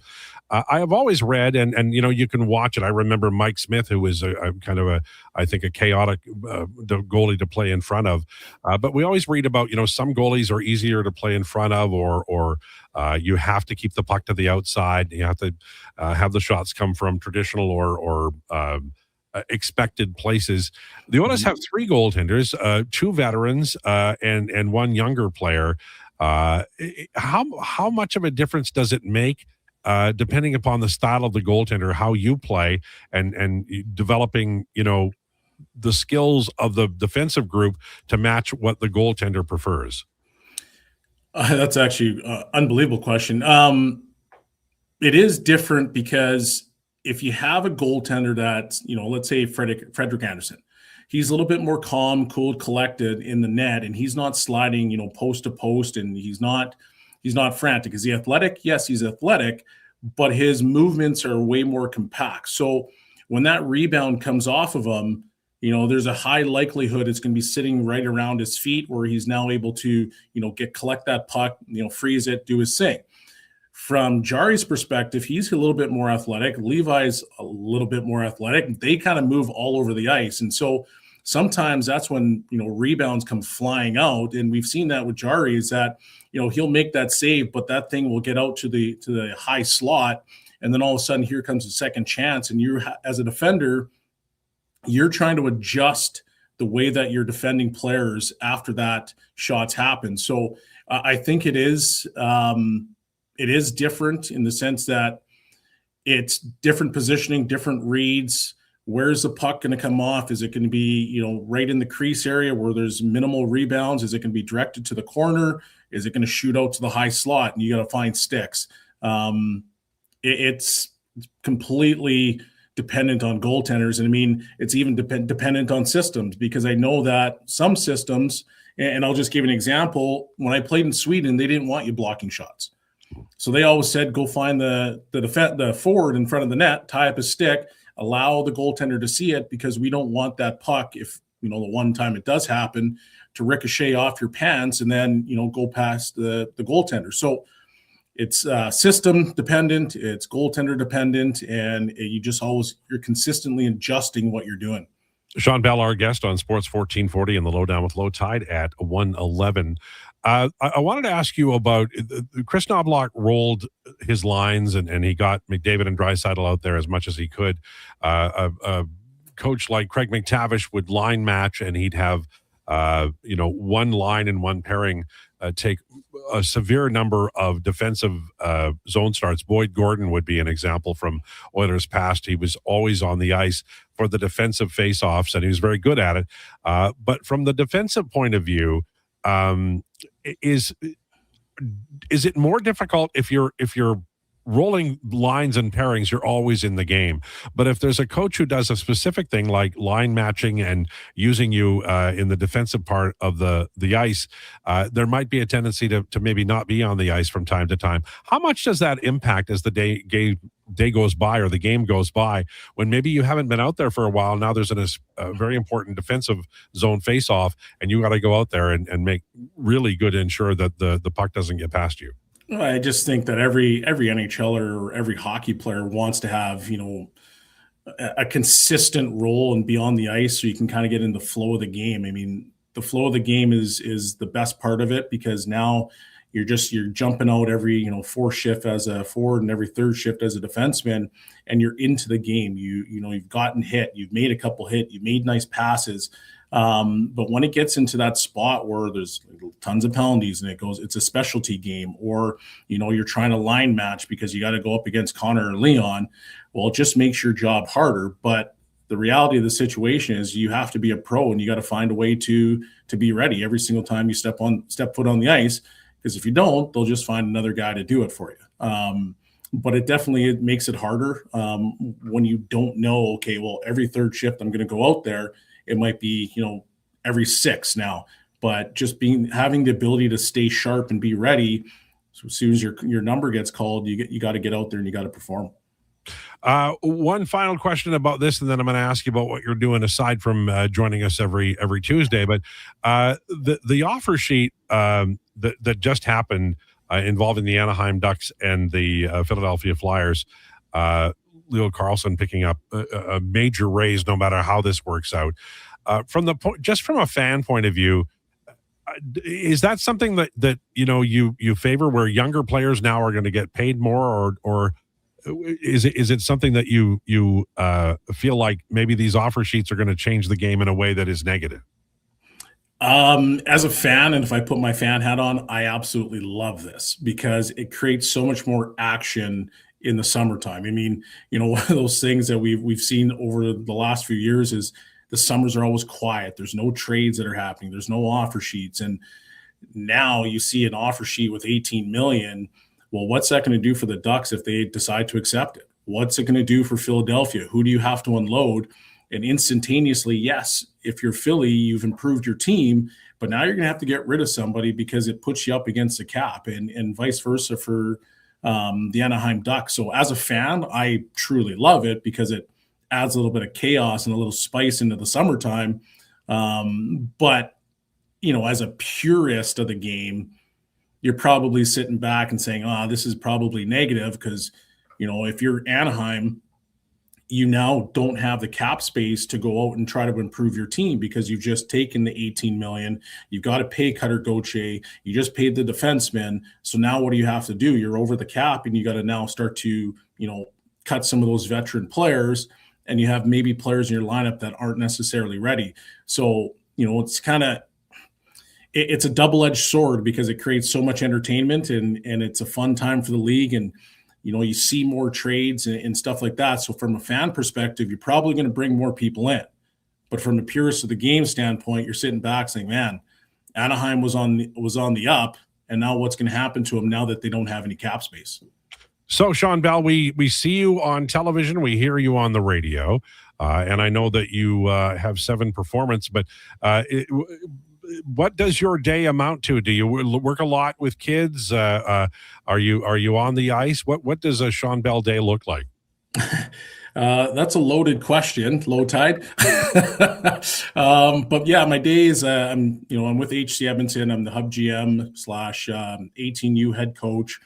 I have always read, and you can watch it. I remember Mike Smith, who was a kind of I think a chaotic goalie to play in front of. But we always read about, some goalies are easier to play in front of, or you have to keep the puck to the outside. You have to have the shots come from traditional or expected places. The Oilers have 3 goaltenders, 2 veterans, and 1 younger player. How much of a difference does it make, depending upon the style of the goaltender, how you play, and developing, the skills of the defensive group to match what the goaltender prefers? That's actually an unbelievable question. It is different because if you have a goaltender that's, let's say Frederick Anderson, he's a little bit more calm, cool, collected in the net, and he's not sliding, post to post, and he's not frantic. Is he athletic? Yes, he's athletic, but his movements are way more compact. So when that rebound comes off of him, there's a high likelihood it's going to be sitting right around his feet, where he's now able to, collect that puck, freeze it, do his thing. From Jari's perspective, he's a little bit more athletic. Levi's a little bit more athletic. They kind of move all over the ice. And so sometimes that's when, rebounds come flying out. And we've seen that with Jari, is that, he'll make that save, but that thing will get out to the high slot. And then all of a sudden, here comes a second chance. And you, as a defender, you're trying to adjust the way that you're defending players after that shots happen. So I think it is different in the sense that it's different positioning, different reads. Where's the puck going to come off? Is it going to be, right in the crease area where there's minimal rebounds? Is it going to be directed to the corner? Is it going to shoot out to the high slot? And you got to find sticks. It's completely dependent on goaltenders. And I mean, it's even dependent on systems, because I know that some systems, and I'll just give an example. When I played in Sweden, they didn't want you blocking shots. So they always said, go find the forward in front of the net, tie up a stick, allow the goaltender to see it, because we don't want that puck, if, the one time it does happen, to ricochet off your pants and then, go past the goaltender. So it's system dependent, it's goaltender dependent, and you're consistently adjusting what you're doing. Sean Bell, our guest on Sports 1440 and the Lowdown with Lowetide at 1:11. I wanted to ask you about Chris Knobloch rolled his lines and he got McDavid and Draisaitl out there as much as he could. A coach like Craig McTavish would line match, and he'd have one line and one pairing take a severe number of defensive zone starts. Boyd Gordon would be an example from Oilers past. He was always on the ice for the defensive face-offs, and he was very good at it. But from the defensive point of view, is it more difficult if you're rolling lines and pairings, you're always in the game? But if there's a coach who does a specific thing like line matching and using you in the defensive part of the ice, there might be a tendency to maybe not be on the ice from time to time. How much does that impact as the day goes by or the game goes by, when maybe you haven't been out there for a while? Now there's a very important defensive zone face-off, and you got to go out there and make really good ensure that the puck doesn't get past you. I just think that every NHLer or every hockey player wants to have, a consistent role and be on the ice so you can kind of get in the flow of the game. I mean, the flow of the game is the best part of it, because now you're jumping out every, fourth shift as a forward and every third shift as a defenseman, and you're into the game. You've gotten hit, you've made a couple hit, you've made nice passes. But when it gets into that spot where there's tons of penalties and it's a specialty game, or, you're trying to line match because you got to go up against Connor or Leon, well, it just makes your job harder. But the reality of the situation is you have to be a pro, and you got to find a way to be ready every single time you step foot on the ice, because if you don't, they'll just find another guy to do it for you. But it definitely makes it harder when you don't know, okay, well, every third shift I'm going to go out there. It might be, every 6 now, but just having the ability to stay sharp and be ready. So as soon as your number gets called, you got to get out there and you got to perform. One final question about this, and then I'm going to ask you about what you're doing aside from joining us every Tuesday. But the offer sheet that just happened involving the Anaheim Ducks and the Philadelphia Flyers, Leo Carlson picking up a major raise no matter how this works out. From a fan point of view, is that something that you favor, where younger players now are going to get paid more, or is it something that you feel like maybe these offer sheets are going to change the game in a way that is negative? As a fan, and if I put my fan hat on, I absolutely love this, because it creates so much more action in the summertime. I mean, one of those things that we've seen over the last few years is the summers are always quiet. There's no trades that are happening. There's no offer sheets. And now you see an offer sheet with $18 million. Well, what's that going to do for the Ducks if they decide to accept it? What's it going to do for Philadelphia? Who do you have to unload? And instantaneously, yes, if you're Philly, you've improved your team, but now you're going to have to get rid of somebody because it puts you up against the cap, and vice versa for the Anaheim Ducks. So as a fan, I truly love it, because it adds a little bit of chaos and a little spice into the summertime. But, as a purist of the game, you're probably sitting back and saying, this is probably negative, because, if you're Anaheim, you now don't have the cap space to go out and try to improve your team, because you've just taken the $18 million. You've got to pay Cutter Gauthier. You just paid the defenseman. So now what do you have to do? You're over the cap, and you got to now start to, cut some of those veteran players, and you have maybe players in your lineup that aren't necessarily ready. So, it's a double-edged sword, because it creates so much entertainment, and it's a fun time for the league. And, you see more trades and stuff like that. So from a fan perspective, you're probably going to bring more people in. But from the purist of the game standpoint, you're sitting back saying, man, Anaheim was on the up, and now what's going to happen to them now that they don't have any cap space? So, Sean Bell, we see you on television, we hear you on the radio, and I know that you have 7 Performance, but what does your day amount to? Do you work a lot with kids? Are you on the ice? What does a Sean Bell day look like? That's a loaded question, Lowetide. But yeah, my days, I'm with HC Edmonton. I'm the hub GM / 18U head coach.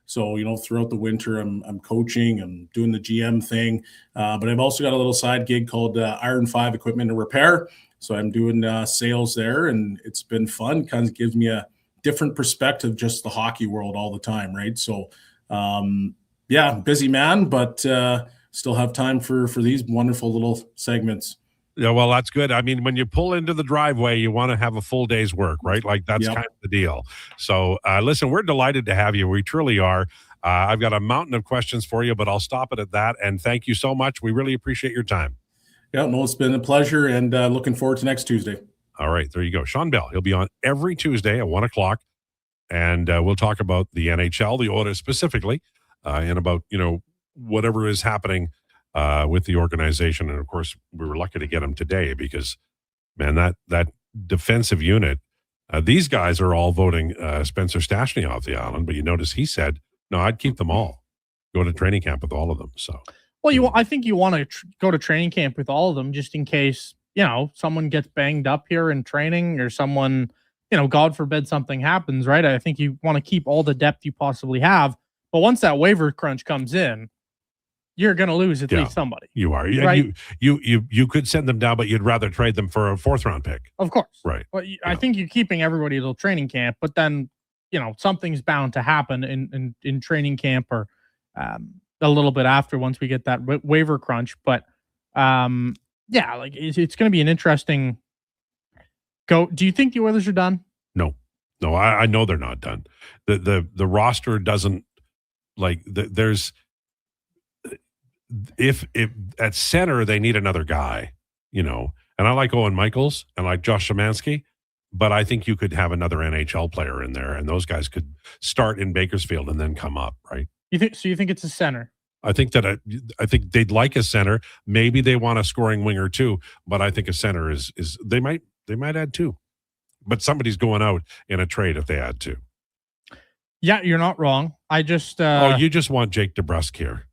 So, throughout the winter, I'm coaching, I'm doing the GM thing, but I've also got a little side gig called Iron 5 Equipment and Repair. So I'm doing sales there, and it's been fun. Kind of gives me a different perspective, just the hockey world all the time, right? So, busy man, but still have time for these wonderful little segments. Yeah, well, that's good. I mean, when you pull into the driveway, you want to have a full day's work, right? Like that's kind of the deal. So, listen, we're delighted to have you. We truly are. I've got a mountain of questions for you, but I'll stop it at that. And thank you so much. We really appreciate your time. Yeah, no, it's been a pleasure, and looking forward to next Tuesday. All right, there you go. Sean Bell, he'll be on every Tuesday at 1 o'clock, and we'll talk about the NHL, the Oilers specifically, and about, whatever is happening with the organization. And of course, we were lucky to get him today because, man, that defensive unit, these guys are all voting Spencer Stastny off the island. But you notice he said, no, I'd keep them all, go to training camp with all of them. So, well, I think you want to go to training camp with all of them just in case, someone gets banged up here in training or someone, God forbid something happens, right? I think you want to keep all the depth you possibly have. But once that waiver crunch comes in, you're going to lose at least somebody. You are. Right? You could send them down, but you'd rather trade them for a 4th round pick. Of course. Right. Well, I think you're keeping everybody till training camp, but then, something's bound to happen in training camp or a little bit after once we get that waiver crunch. But it's going to be an interesting go. Do you think the Oilers are done? No, I know they're not done. The roster doesn't there's, if at center they need another guy, and I like Owen Michaels and like Josh Szymanski, but I think you could have another NHL player in there, and those guys could start in Bakersfield and then come up, right? You think it's a center? I think that I think they'd like a center. Maybe they want a scoring winger too, but I think a center is they might add 2, but somebody's going out in a trade if they add 2. Yeah, you're not wrong. I just you just want Jake DeBrusk here.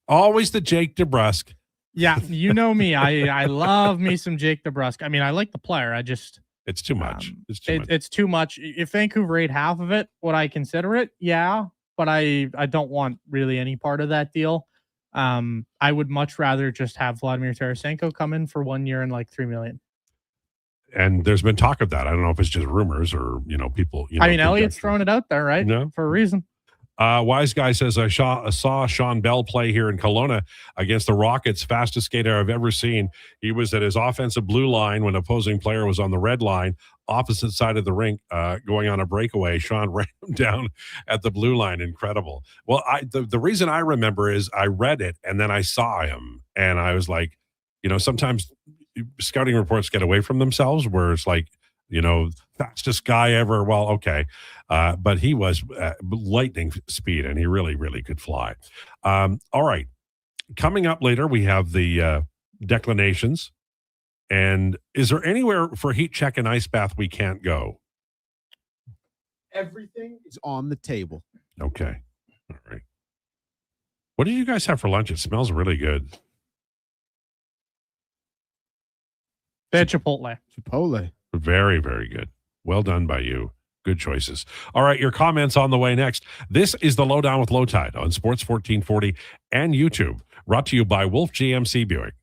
Always the Jake DeBrusk. Yeah, you know me. I love me some Jake DeBrusk. I mean, I like the player. I just it's too much. It's too much. If Vancouver ate half of it, would I consider it? Yeah, but I don't want really any part of that deal. I would much rather just have Vladimir Tarasenko come in for 1 year and like $3 million. And there's been talk of that. I don't know if it's just rumors or people. I mean, Elliott's throwing it out there, right? No, for a reason. Wise Guy says, I saw Sean Bell play here in Kelowna against the Rockets, fastest skater I've ever seen. He was at his offensive blue line when opposing player was on the red line, opposite side of the rink, going on a breakaway. Sean ran him down at the blue line. Incredible. Well, the reason I remember is I read it and then I saw him and I was like, sometimes scouting reports get away from themselves where it's like, fastest guy ever. Well, okay. But he was lightning speed and he really, really could fly. All right. Coming up later, we have the declinations. And is there anywhere for heat check and ice bath we can't go? Everything is on the table. Okay. All right. What did you guys have for lunch? It smells really good. They had Chipotle. Very, very good. Well done by you. Good choices. All right, your comments on the way next. This is the Lowdown with Lowetide on Sports 1440 and YouTube. Brought to you by Wolf GMC Buick.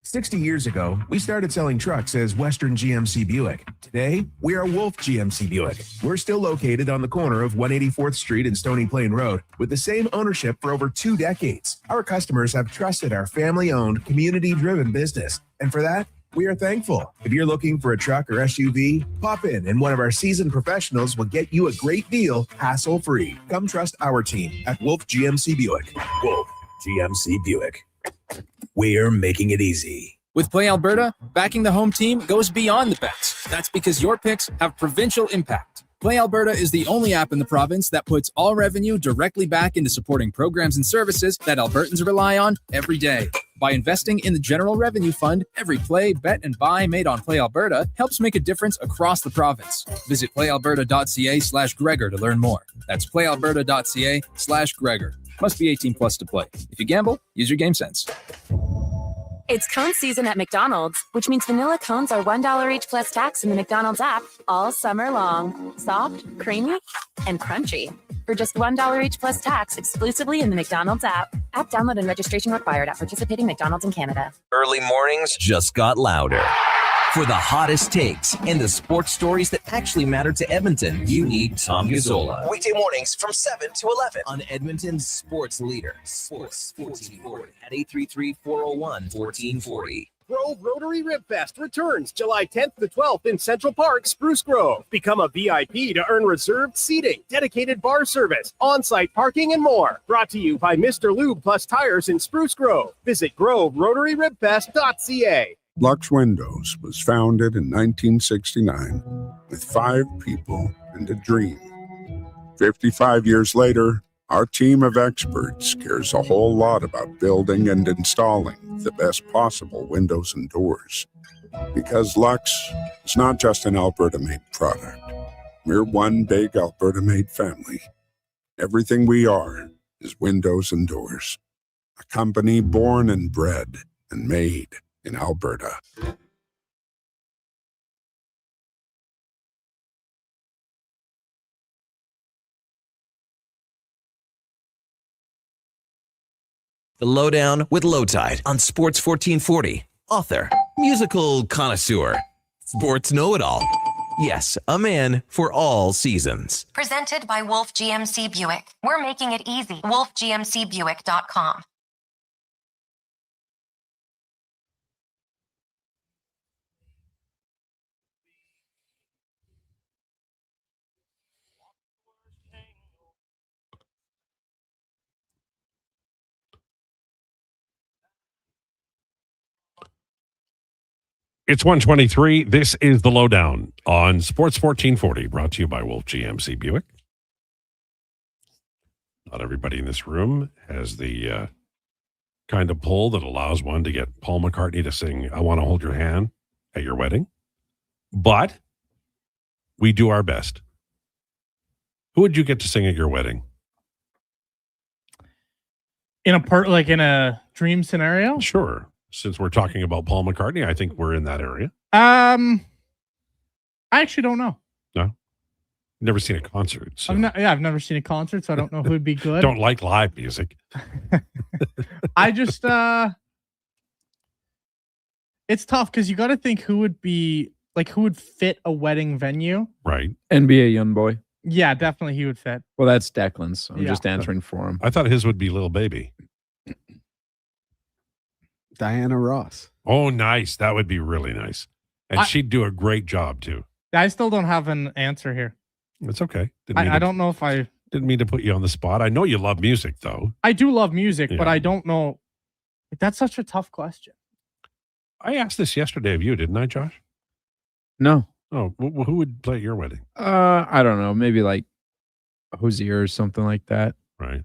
60 years ago, we started selling trucks as Western GMC Buick. Today, we are Wolf GMC Buick. We're still located on the corner of 184th Street and Stony Plain Road with the same ownership for over 2 decades. Our customers have trusted our family-owned, community-driven business. And for that, we are thankful. If you're looking for a truck or SUV, pop in and one of our seasoned professionals will get you a great deal, hassle-free. Come trust our team at Wolf GMC Buick. Wolf GMC Buick. We're making it easy. With Play Alberta, backing the home team goes beyond the bets. That's because your picks have provincial impact. Play Alberta is the only app in the province that puts all revenue directly back into supporting programs and services that Albertans rely on every day. By investing in the General Revenue Fund, every play, bet, and buy made on Play Alberta helps make a difference across the province. Visit playalberta.ca/Gregor to learn more. That's playalberta.ca/Gregor. Must be 18 plus to play. If you gamble, use your game sense. It's cone season at McDonald's, which means vanilla cones are $1 each plus tax in the McDonald's app all summer long. Soft, creamy, and crunchy. for just $1 each plus tax exclusively in the McDonald's app. App download and registration required at participating McDonald's in Canada. Early mornings just got louder. For the hottest takes and the sports stories that actually matter to Edmonton, you need Tom Gazzola. Weekday mornings from 7 to 11 on Edmonton's sports leader, Sports 1440 at 833-401-1440. Grove Rotary Rib Fest returns July 10th to 12th in Central Park, Spruce Grove. Become a VIP to earn reserved seating, dedicated bar service, on-site parking, and more. Brought to you by Mr. Lube Plus Tires in Spruce Grove. Visit groverotary.ca. Lux Windows was founded in 1969 with 5 people and a dream. 55 years later, our team of experts cares a whole lot about building and installing the best possible windows and doors. Because Lux is not just an Alberta-made product. We're one big Alberta-made family. Everything we are is windows and doors. A company born and bred and made in Alberta. The Lowdown with Lowetide on Sports 1440. Author, musical connoisseur, sports know-it-all. Yes, a man for all seasons. Presented by Wolf GMC Buick. We're making it easy. WolfGMCBuick.com. It's 1:23. This is the Lowdown on Sports 1440, brought to you by Wolf GMC Buick. Not everybody in this room has the kind of pull that allows one to get Paul McCartney to sing "I Want to Hold Your Hand" at your wedding, but we do our best. Who would you get to sing at your wedding? In a dream scenario? Sure. Since we're talking about Paul McCartney, I think we're in that area. I actually don't know. No? Never seen a concert. So. I've never seen a concert, so I don't know who would be good. Don't like live music. I just it's tough because you got to think who would fit a wedding venue. Right. NBA Youngboy. Yeah, definitely he would fit. Well, that's Declan's. So I'm just answering for him. I thought his would be Lil Baby. Diana Ross. Oh, nice. That would be really nice. And she'd do a great job, too. I still don't have an answer here. It's okay. I don't know if I... Didn't mean to put you on the spot. I know you love music, though. I do love music, Yeah. but I don't know. That's such a tough question. I asked this yesterday of you, didn't I, Josh? No. Oh, who would play at your wedding? I don't know. Maybe like Hosier or something like that. Right.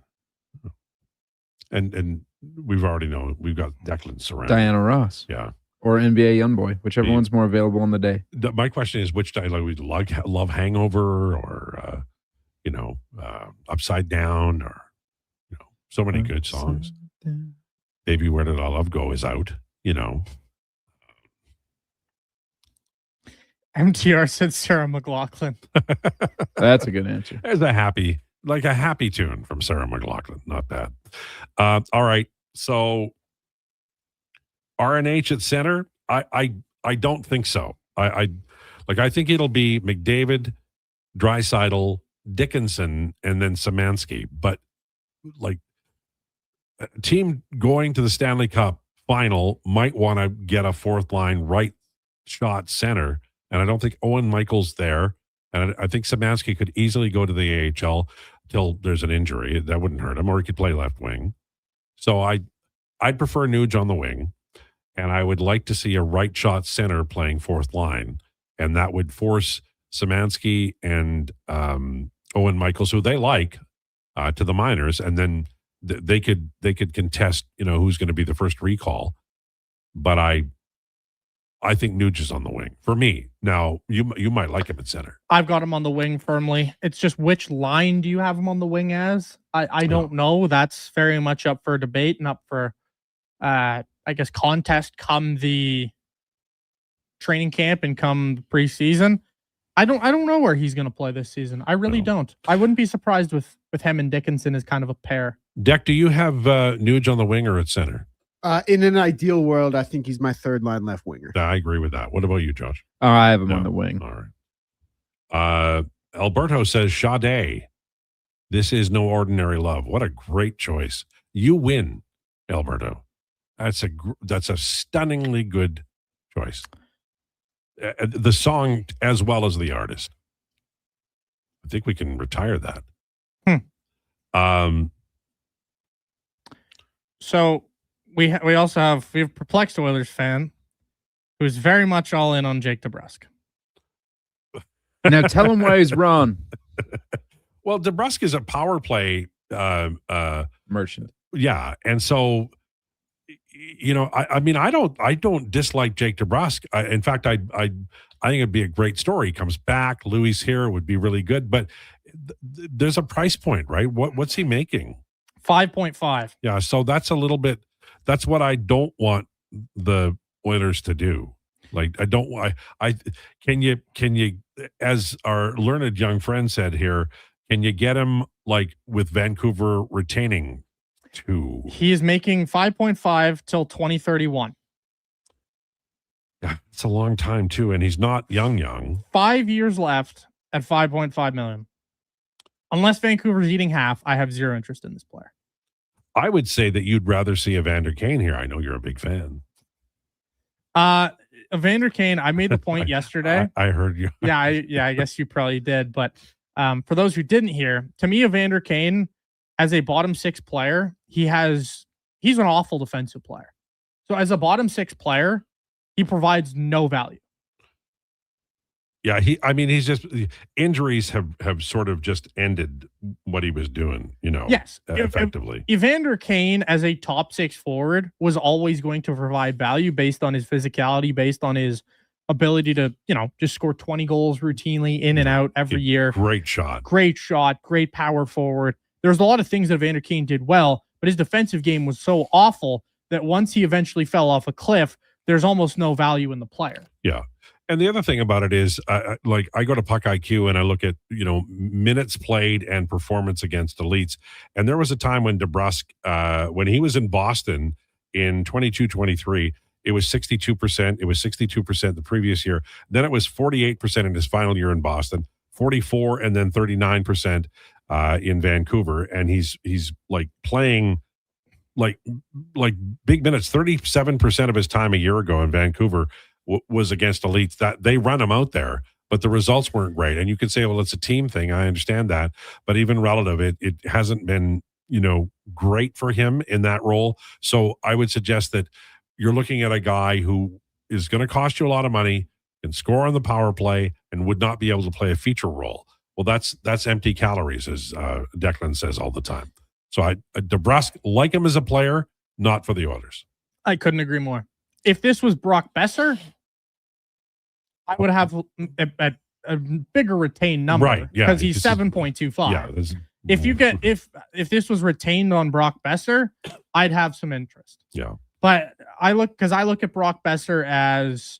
And we've already known we've got Declan surrounded. Diana Ross. Yeah. Or NBA Youngboy, whichever one's more available on the day. My question is, which dialogue we love Hangover or, Upside Down or, so many good songs. Baby, Where Did Our Love Go is out, MTR said Sarah McLachlan. That's a good answer. There's a happy tune from Sarah McLachlan. Not bad. All right. So RNH at center, I don't think so. I think it'll be McDavid, Draisaitl, Dickinson, and then Szymanski. But like a team going to the Stanley Cup final might want to get a fourth line right shot center. And I don't think Owen Michael's there. And I think Szymanski could easily go to the AHL till there's an injury. That wouldn't hurt him, or he could play left wing. So I'd prefer Nuge on the wing, and I would like to see a right shot center playing fourth line, and that would force Szymanski and Owen Michaels, who they like, to the minors, and then they could contest, who's going to be the first recall. But I think Nuge is on the wing for me. Now you might like him at center. I've got him on the wing firmly. It's just which line do you have him on the wing as? I don't know. That's very much up for debate and up for contest come the training camp and come the preseason. I don't know where he's going to play this season. I really don't. I wouldn't be surprised with him and Dickinson as kind of a pair. Deck, do you have Nuge on the wing or at center? In an ideal world, I think he's my third line left winger. I agree with that. What about you, Josh? I have him on the wing. All right. Alberto says, Sade, this is no ordinary love. What a great choice. You win, Alberto. That's a stunningly good choice. The song as well as the artist. I think we can retire that. So we also have perplexed Oilers fan who's very much all in on Jake DeBrusk. Now tell him why he's wrong. Well, DeBrusk is a power play merchant. Yeah, and so I mean, I don't dislike Jake DeBrusk. In fact, I think it'd be a great story. He comes back, Louis here would be really good, but there's a price point, right? What's he making? 5.5. Yeah, so that's a little bit. That's what I don't want the Oilers to do. Like can you, as our learned young friend said here, can you get him like with Vancouver retaining 2? He is making 5.5 till 2031. Yeah, it's a long time too, and he's not young. 5 years left at 5.5 million. Unless Vancouver's eating half, I have zero interest in this player. I would say that you'd rather see Evander Kane here. I know you're a big fan. Evander Kane, I made the point yesterday. I heard you. I guess you probably did. But for those who didn't hear, to me, Evander Kane, as a bottom 6 player, he's an awful defensive player. So as a bottom 6 player, he provides no value. Yeah, he's just injuries have sort of just ended what he was doing, Yes, effectively. Evander Kane as a top 6 forward was always going to provide value based on his physicality, based on his ability to, just score 20 goals routinely in and out every year. Great shot, great power forward. There's a lot of things that Evander Kane did well, but his defensive game was so awful that once he eventually fell off a cliff, there's almost no value in the player. Yeah. And the other thing about it is, I go to Puck IQ and I look at, minutes played and performance against elites. And there was a time when DeBrusk, when he was in Boston in 22-23, it was 62%. It was 62% the previous year. Then it was 48% in his final year in Boston, 44 and then 39% in Vancouver. And he's like playing like big minutes. 37% of his time a year ago in Vancouver was against elites. That they run him out there, but the results weren't great. And you could say, well, it's a team thing. I understand that, but even relative, it hasn't been, great for him in that role. So I would suggest that you're looking at a guy who is going to cost you a lot of money, can score on the power play, and would not be able to play a feature role. Well, that's empty calories, as Declan says all the time. So DeBrusk, like him as a player, not for the Oilers. I couldn't agree more. If this was Brock Besser, I would have a bigger retained number, right? Yeah, because he's 7.25. Yeah, if this was retained on Brock Besser, I'd have some interest. Yeah, but I look at Brock Besser as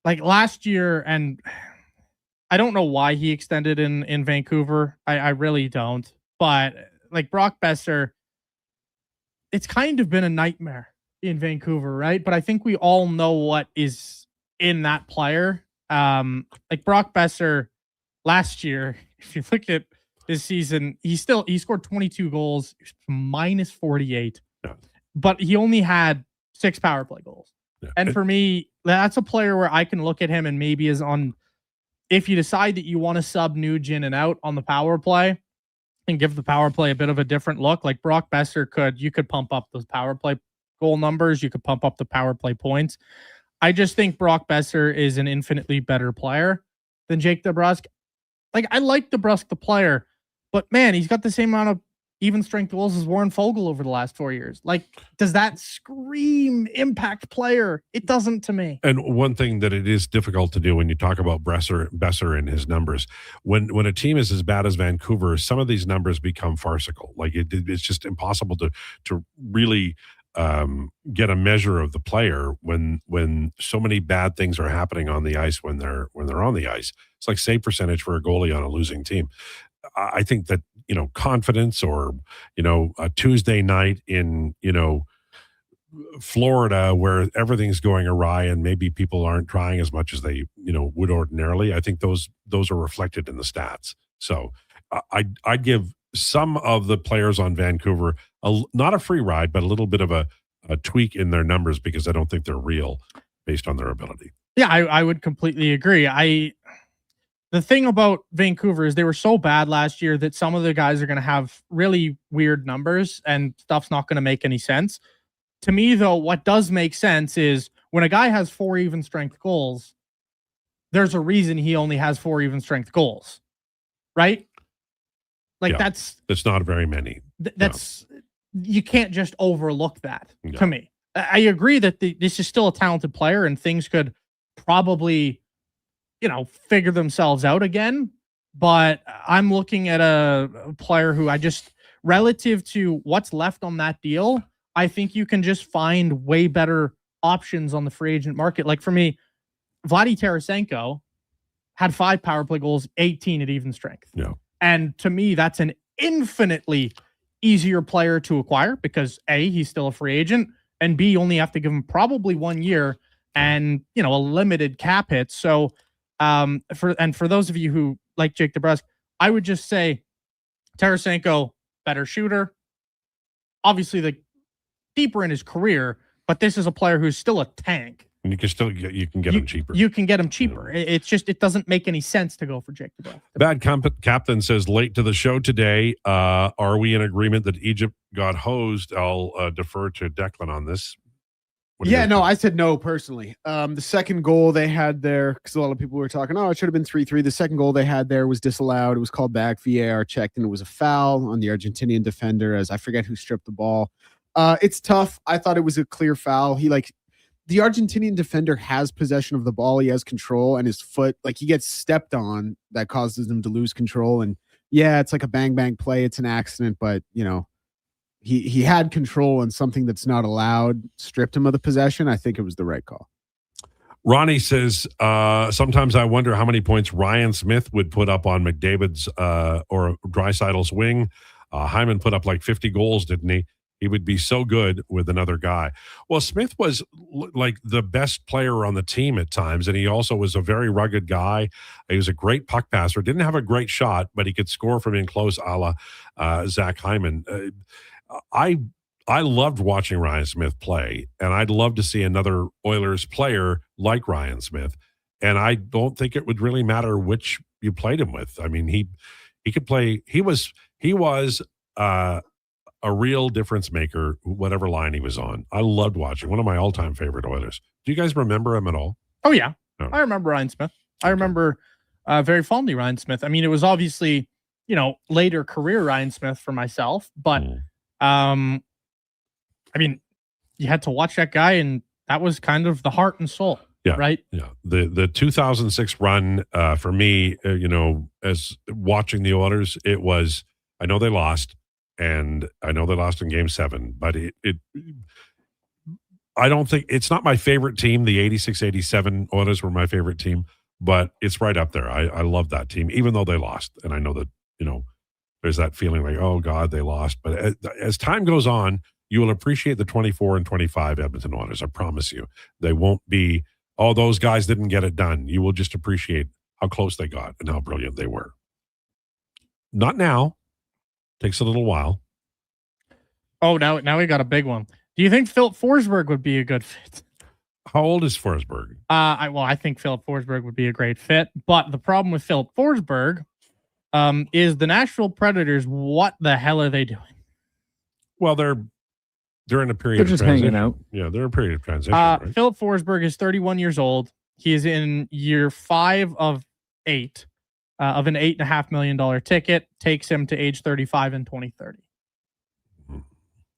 like last year, and I don't know why he extended in Vancouver. I really don't. But like Brock Besser, it's kind of been a nightmare in Vancouver, right? But I think we all know what is in that player. Like Brock Besser last year, if you look at this season, he scored 22 goals, minus 48, but he only had 6 power play goals. Yeah. And for me, that's a player where I can look at him and maybe is on, if you decide that you want to sub Nuge in and out on the power play and give the power play a bit of a different look, like Brock Besser you could pump up those power play goal numbers. You could pump up the power play points. I just think Brock Besser is an infinitely better player than Jake DeBrusk. Like, I like DeBrusk, the player, but man, he's got the same amount of even strength goals as Warren Fogle over the last 4 years. Like, does that scream impact player? It doesn't to me. And one thing that it is difficult to do when you talk about Besser and his numbers, when a team is as bad as Vancouver, some of these numbers become farcical. Like it's just impossible to really get a measure of the player when so many bad things are happening on the ice when they're on the ice. It's like save percentage for a goalie on a losing team. I think that, confidence or, a Tuesday night in, Florida where everything's going awry and maybe people aren't trying as much as they, would ordinarily. I think those are reflected in the stats. So I give some of the players on Vancouver not a free ride, but a little bit of a tweak in their numbers because I don't think they're real based on their ability. Yeah, I would completely agree. The thing about Vancouver is they were so bad last year that some of the guys are going to have really weird numbers and stuff's not going to make any sense. To me, though, what does make sense is when a guy has 4 even strength goals, there's a reason he only has 4 even strength goals, right? Like that's not very many. You can't just overlook that. To me, I agree that this is still a talented player and things could probably, figure themselves out again. But I'm looking at a player who relative to what's left on that deal, I think you can just find way better options on the free agent market. Like for me, Vladdy Tarasenko had 5 power play goals, 18 at even strength. Yeah. And to me, that's an infinitely easier player to acquire because A, he's still a free agent, and B, you only have to give him probably 1 year and, a limited cap hit. So for those of you who like Jake DeBrusk, I would just say Tarasenko, better shooter. Obviously, the deeper in his career, but this is a player who's still a tank. And you can get him cheaper. You can get him cheaper. It's just, it doesn't make any sense to go for Jake DeBrusk. Bad Captain says, late to the show today. Are we in agreement that Egypt got hosed? I'll defer to Declan on this. I said no personally. The second goal they had there, because a lot of people were talking, it should have been 3-3. The second goal they had there was disallowed. It was called back. VAR checked, and it was a foul on the Argentinian defender, as I forget who stripped the ball. It's tough. I thought it was a clear foul. The Argentinian defender has possession of the ball. He has control, and his foot, he gets stepped on that causes him to lose control. And it's like a bang play. It's an accident, but he had control, and something that's not allowed stripped him of the possession. I think it was the right call. Ronnie says, sometimes I wonder how many points Ryan Smith would put up on McDavid's or Draisaitl's wing. Hyman put up like 50 goals, didn't he? He would be so good with another guy. Well, Smith was like the best player on the team at times, and he also was a very rugged guy. He was a great puck passer. Didn't have a great shot, but he could score from in close, a la Zach Hyman. I loved watching Ryan Smith play, and I'd love to see another Oilers player like Ryan Smith. And I don't think it would really matter which you played him with. I mean, he could play. He was a real difference maker, whatever line he was on. I loved watching. One of my all-time favorite Oilers. Do you guys remember him at all? Oh, yeah. No. I remember Ryan Smith. I remember very fondly Ryan Smith. I mean, it was obviously, later career Ryan Smith for myself, but I mean, you had to watch that guy, and that was kind of the heart and soul. Yeah. Right. Yeah. The 2006 run for me, as watching the Oilers, it was, I know they lost. And I know they lost in Game 7, but I don't think it's not my favorite team. The 86-87 Oilers were my favorite team, but it's right up there. I love that team, even though they lost. And I know that, there's that feeling like, oh God, they lost. But as time goes on, you will appreciate the 24 and 25 Edmonton Oilers. I promise you. They won't be, oh, those guys didn't get it done. You will just appreciate how close they got and how brilliant they were. Not now. Takes a little while. Oh, now we got a big one. Do you think Philip Forsberg would be a good fit? How old is Forsberg? I think Philip Forsberg would be a great fit. But the problem with Philip Forsberg is the Nashville Predators. What the hell are they doing? Well, they're in a period. They're just hanging out. Yeah, they're in a period of transition. Right? Philip Forsberg is 31 years old. He is in year 5 of 8. Of an $8.5 million ticket, takes him to age 35 in 2030.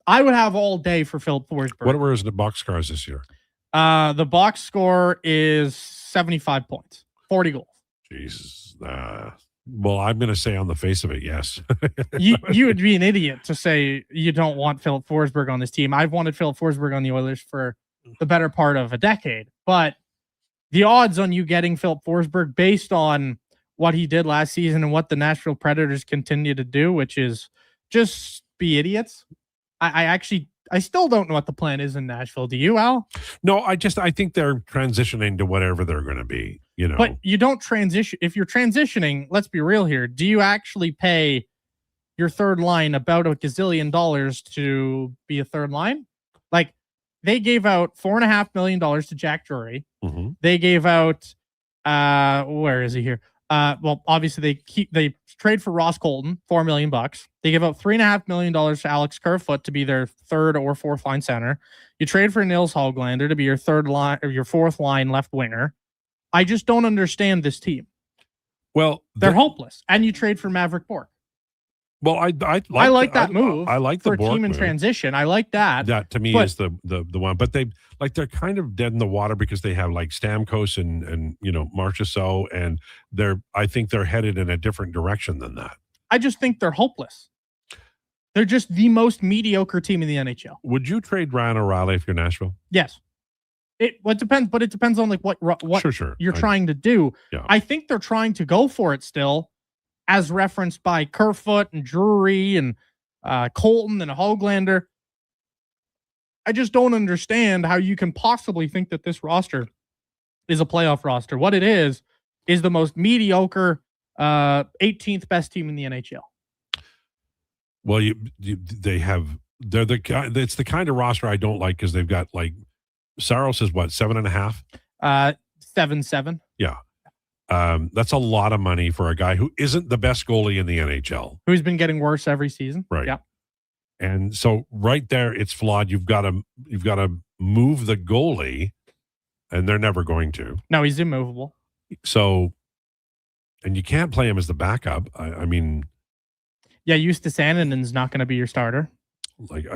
I would have all day for Philip Forsberg. What were his box scores this year? The box score is 75 points, 40 goals. Jesus. Well, I'm going to say on the face of it, yes. you would be an idiot to say you don't want Philip Forsberg on this team. I've wanted Philip Forsberg on the Oilers for the better part of a decade, but the odds on you getting Philip Forsberg based on what he did last season and what the Nashville Predators continue to do, which is just be idiots. I still don't know what the plan is in Nashville. Do you, Al? No, I think they're transitioning to whatever they're going to be, But you don't transition. If you're transitioning, let's be real here. Do you actually pay your third line about $1 gazillion to be a third line? Like, they gave out $4.5 million to Jack Drury. Mm-hmm. They gave out, where is he here? Well, obviously they trade for Ross Colton, $4 million. They give out $3.5 million to Alex Kerfoot to be their third or fourth line center. You trade for Nils Höglander to be your third line or your fourth line left winger. I just don't understand this team. Well, they're hopeless. And you trade for Maverick Bourque. Well, I like that move. I like the for a Bourque team in move. transition. I like that. That to me is the one. But they're kind of dead in the water because they have like Stamkos and Marchessault, and I think they're headed in a different direction than that. I just think they're hopeless. They're just the most mediocre team in the NHL. Would you trade Ryan O'Reilly if you're Nashville? Yes. It depends on like what Sure. you're trying to do. Yeah. I think they're trying to go for it still, as referenced by Kerfoot and Drury and Colton and Höglander. I just don't understand how you can possibly think that this roster is a playoff roster. What it is the most mediocre 18th best team in the NHL. Well, they're it's the kind of roster I don't like because they've got like Saros is what, 7.5? 7-7. Yeah. That's a lot of money for a guy who isn't the best goalie in the NHL. Who's been getting worse every season. Right. Yeah. And so right there, it's flawed. You've got to move the goalie, and they're never going to. No, he's immovable. So, and you can't play him as the backup. I mean, yeah, Justus Annanen's not going to be your starter. Like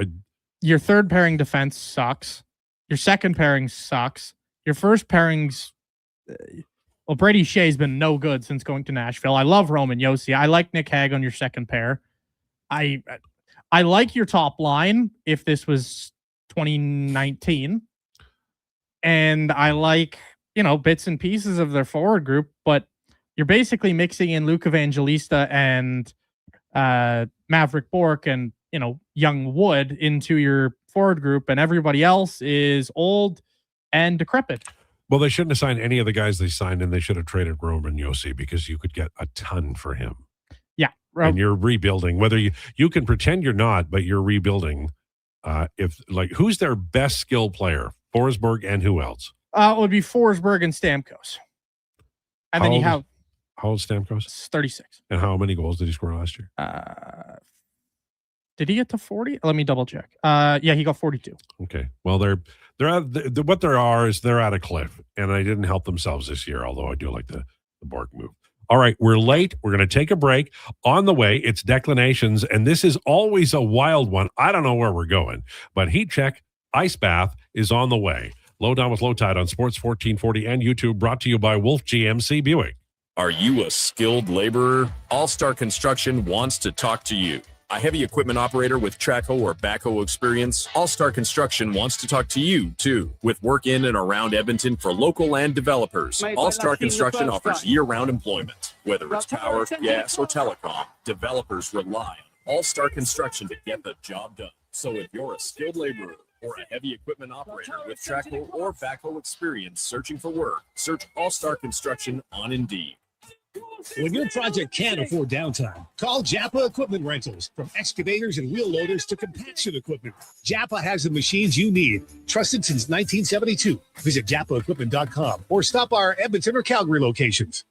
your third pairing defense sucks. Your second pairing sucks. Your first pairings. Well, Brady Shea's been no good since going to Nashville. I love Roman Josi. I like Nick Hague on your second pair. I like your top line if this was 2019. And I like, bits and pieces of their forward group, but you're basically mixing in Luke Evangelista and Maverick Bourque and, young Wood into your forward group, and everybody else is old and decrepit. Well, they shouldn't have signed any of the guys they signed, and they should have traded Roman Josi because you could get a ton for him. Yeah. And you're rebuilding, whether you can pretend you're not, but you're rebuilding. Who's their best skill player? Forsberg and who else? It would be Forsberg and Stamkos. And then you have... How old is Stamkos? 36. And how many goals did he score last year? Did he get to 40? Let me double check. Yeah, he got 42. Okay. Well, they're at a cliff, and they didn't help themselves this year, although I do like the Bourque move. All right, we're late. We're going to take a break. On the way, it's Declinations, and this is always a wild one. I don't know where we're going, but Heat Check Ice Bath is on the way. Lowdown with Lowetide on Sports 1440 and YouTube, brought to you by Wolf GMC Buick. Are you a skilled laborer? All-Star Construction wants to talk to you. A heavy equipment operator with trackhoe or backhoe experience, All-Star Construction wants to talk to you, too. With work in and around Edmonton for local land developers, All-Star Construction offers year-round employment. Whether it's power, gas, or telecom, developers rely on All-Star Construction to get the job done. So if you're a skilled laborer or a heavy equipment operator with trackhoe or backhoe experience searching for work, search All-Star Construction on Indeed. When your project can't afford downtime, call Japa Equipment Rentals. From excavators and wheel loaders to compaction equipment, Japa has the machines you need. Trusted since 1972. Visit JapaEquipment.com or stop our Edmonton or Calgary locations.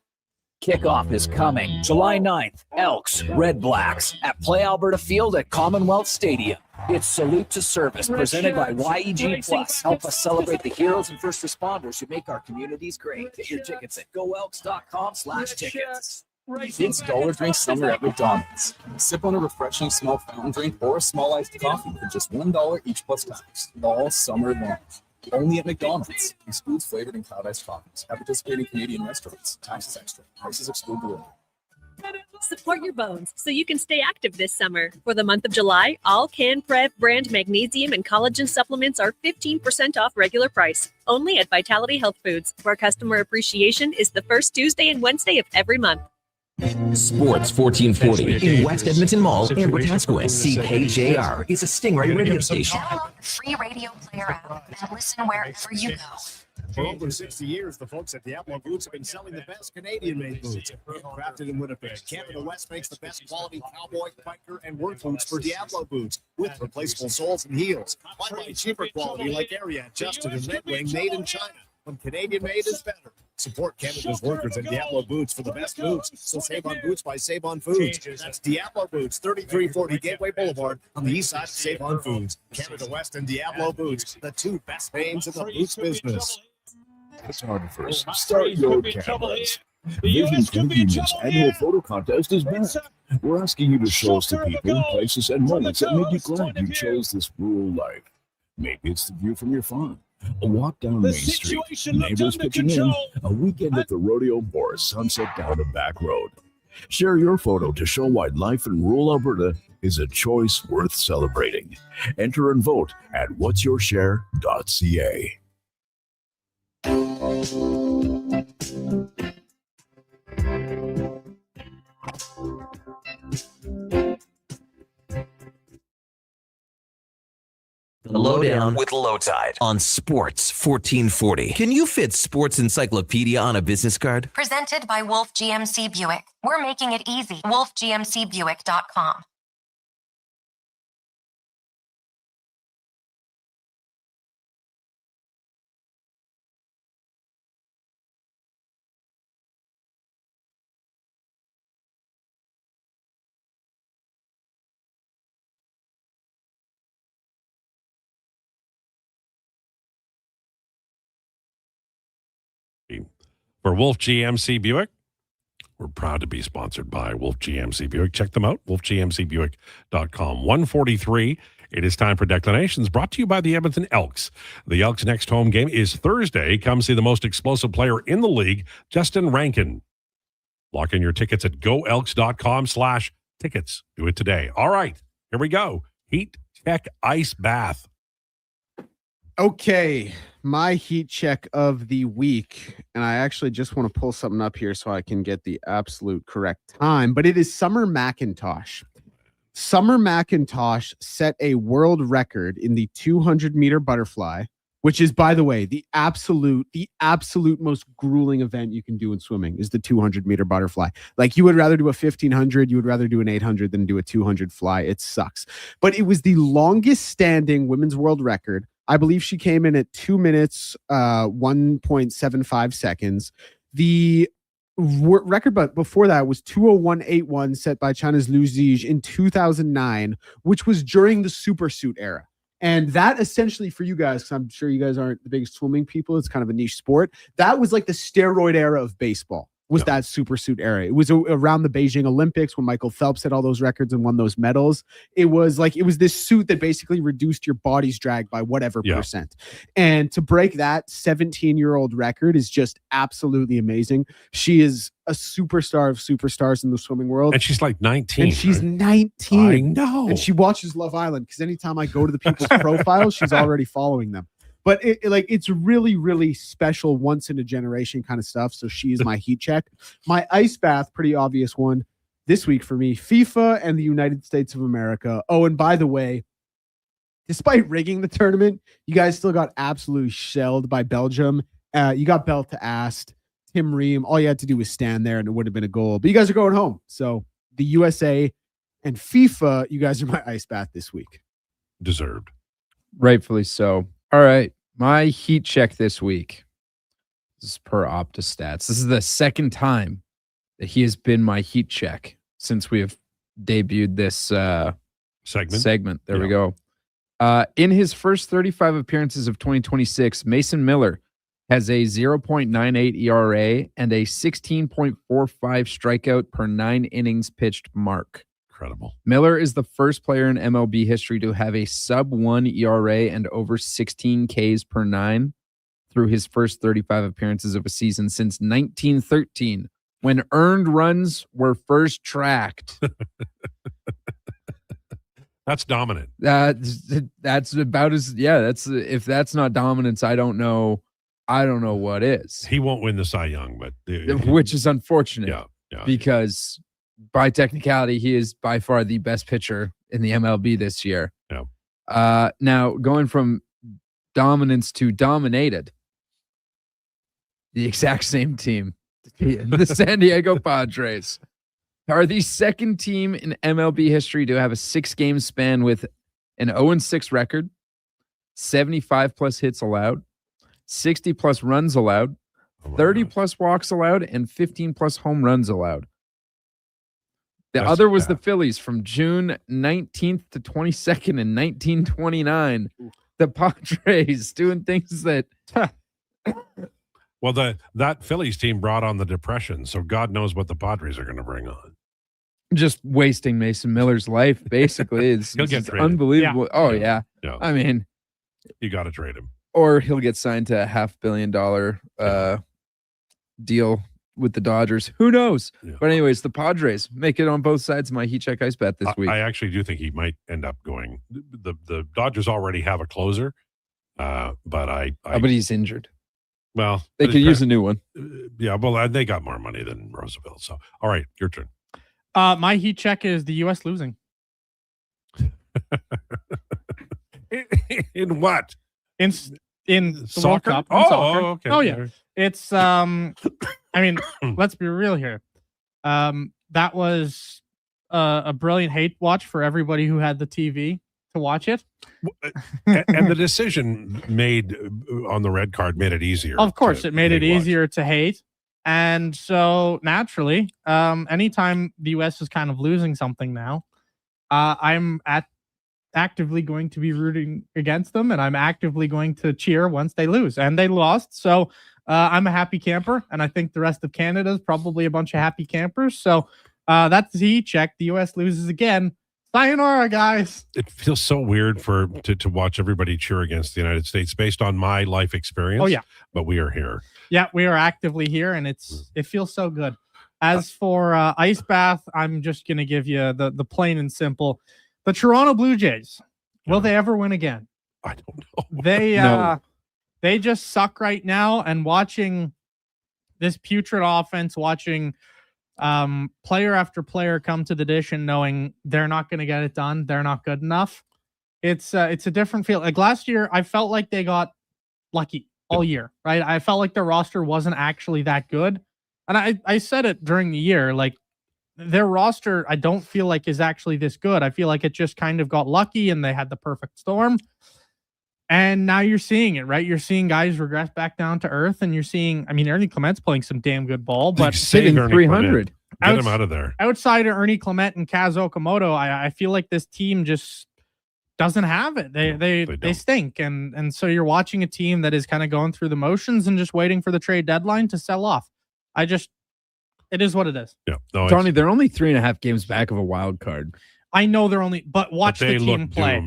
Kickoff is coming July 9th. Elks, Red Blacks at Play Alberta Field at Commonwealth Stadium. It's Salute to Service presented by YEG Plus. Help us celebrate the heroes and first responders who make our communities great. Get your tickets at goelks.com/tickets. It's dollar drink summer at McDonald's. Sip on a refreshing small fountain drink or a small iced coffee for just $1 each plus tax. All summer long. Only at McDonald's. Excludes flavored and cloud iced coffees. At participating Canadian restaurants. Taxes extra. Prices exclude delivery. Support your bones so you can stay active this summer. For the month of July, all CanPrev brand magnesium and collagen supplements are 15% off regular price. Only at Vitality Health Foods, where customer appreciation is the first Tuesday and Wednesday of every month. Sports 1440 in West Edmonton Mall and Wetaskiwin. CKJR is a Stingray radio station. Download the free radio player app and listen wherever you go. For over 60 years, the folks at Diablo Boots have been selling the best Canadian-made boots. Crafted in Winnipeg, Canada West makes the best quality cowboy, biker, and work boots for Diablo Boots with replaceable soles and heels. Find cheaper quality like Ariat, Justin, and Red Wing made in China. When Canadian-made is better. Support Canada's workers and Diablo Boots for the best boots. So save on boots by Save on Foods. That's Diablo Boots, 3340 Gateway Boulevard on the east side of Save on Foods. Canada West and Diablo Boots, the two best names in the boots business. Photographers, start your cameras. Vision Convenience annual photo contest is back. We're asking you to show us the people, places, and moments that made you glad you chose this rural life. Maybe it's the view from your farm, a walk down Main Street, neighbors pitching in, a weekend at the rodeo, or a sunset down a back road. Share your photo to show why life in rural Alberta is a choice worth celebrating. Enter and vote at whatsyourshare.ca. The Lowdown with Lowetide on Sports 1440. Can you fit Sports Encyclopedia on a business card? Presented by Wolf GMC Buick. We're making it easy. WolfGMCBuick.com. For Wolf GMC Buick, we're proud to be sponsored by Wolf GMC Buick. Check them out, wolfgmcbuick.com. 143, it is time for Declinations, brought to you by the Edmonton Elks. The Elks' next home game is Thursday. Come see the most explosive player in the league, Justin Rankin. Lock in your tickets at goelks.com/tickets. Do it today. All right, here we go. Heat check ice bath. Okay, my heat check of the week, and I actually just want to pull something up here so I can get the absolute correct time, but it is Summer McIntosh. Summer McIntosh set a world record in the 200-meter butterfly, which is, by the way, the absolute most grueling event you can do in swimming is the 200-meter butterfly. Like, you would rather do a 1500, you would rather do an 800 than do a 200 fly. It sucks. But it was the longest standing women's world record. I believe she came in at 2 minutes, 1.75 seconds. The record but before that was 2:01.81 set by China's Liu Zige in 2009, which was during the supersuit era. And that essentially, for you guys, because I'm sure you guys aren't the biggest swimming people, it's kind of a niche sport. That was like the steroid era of baseball. Was that supersuit era. It was around the Beijing Olympics when Michael Phelps had all those records and won those medals. It was this suit that basically reduced your body's drag by whatever percent. And to break that 17-year-old record is just absolutely amazing. She is a superstar of superstars in the swimming world. And she's like 19. And she's 19. I know. And she watches Love Island because anytime I go to the people's profiles, she's already following them. But it's really, really special, once in a generation kind of stuff. So she is my heat check. My ice bath, pretty obvious one this week for me, FIFA and the United States of America. Oh, and by the way, despite rigging the tournament, you guys still got absolutely shelled by Belgium. You got belt to ass. Tim Ream, all you had to do was stand there and it would have been a goal. But you guys are going home. So the USA and FIFA, you guys are my ice bath this week. Deserved. Rightfully so. All right. My heat check this week. This is per OptaStats. This is the second time that he has been my heat check since we have debuted this segment. There we go. In his first 35 appearances of 2026, Mason Miller has a 0.98 ERA and a 16.45 strikeout per 9 innings pitched mark. Incredible. Miller is the first player in MLB history to have a sub-1 ERA and over 16 Ks per 9 through his first 35 appearances of a season since 1913, when earned runs were first tracked. That's dominant. That's about as that's if that's not dominance, I don't know what is. He won't win the Cy Young, but which is unfortunate. Yeah. Because by technicality, he is by far the best pitcher in the MLB this year. Yeah. Now going from dominance to dominated, the exact same team, the San Diego Padres, are the second team in MLB history to have a 6-game span with an 0-6 record, 75+ hits allowed, 60+ runs allowed, 30+ walks allowed, and 15+ home runs allowed. The other was the Phillies from June 19th to 22nd in 1929. The Padres doing things that... Well, that Phillies team brought on the Depression, so God knows what the Padres are going to bring on. Just wasting Mason Miller's life, basically. He'll get traded. Unbelievable. Yeah. Oh, yeah. Yeah. I mean... You got to trade him. Or he'll get signed to a $500 million deal with the Dodgers. Who knows? Yeah. But anyways, the Padres make it on both sides of my Heat Check Ice bet this week. I actually do think he might end up going. The Dodgers already have a closer, but but he's injured. Well, they could use a new one. Yeah, well, they got more money than Roosevelt. So, all right, your turn. My Heat Check is the U.S. losing. In what? In the soccer? World Cup. Okay. Oh yeah. It's I mean, let's be real here. That was a brilliant hate watch for everybody who had the TV to watch it. And the decision made on the red card made it easier. Of course, it made it easier to hate. And so naturally, anytime the US is kind of losing something now, I'm actively going to be rooting against them, and I'm actively going to cheer once they lose. And they lost, so I'm a happy camper, and I think the rest of Canada is probably a bunch of happy campers. So that's the Heat Check. The U.S. loses again. Sayonara, guys. It feels so weird to watch everybody cheer against the United States based on my life experience. Oh, yeah. But we are here. Yeah, we are actively here, and it feels so good. As for Ice Bath, I'm just going to give you the plain and simple. The Toronto Blue Jays, will they ever win again? I don't know. No. They just suck right now, and watching this putrid offense, watching player after player come to the dish and knowing they're not going to get it done, they're not good enough. It's a different feel. Like last year, I felt like they got lucky all year, right? I felt like their roster wasn't actually that good. And I said it during the year, like, their roster, I don't feel like is actually this good. I feel like it just kind of got lucky and they had the perfect storm. And now you're seeing it, right? You're seeing guys regress back down to earth, and you're seeing, I mean, Ernie Clement's playing some damn good ball, but hitting 300. Get him out of there. Outside of Ernie Clement and Kaz Okamoto, I feel like this team just doesn't have it. They stink. And so you're watching a team that is kind of going through the motions and just waiting for the trade deadline to sell off. It is what it is. Yeah, no, Tony, they're only 3.5 games back of a wild card. I know they're only, but watch the team play.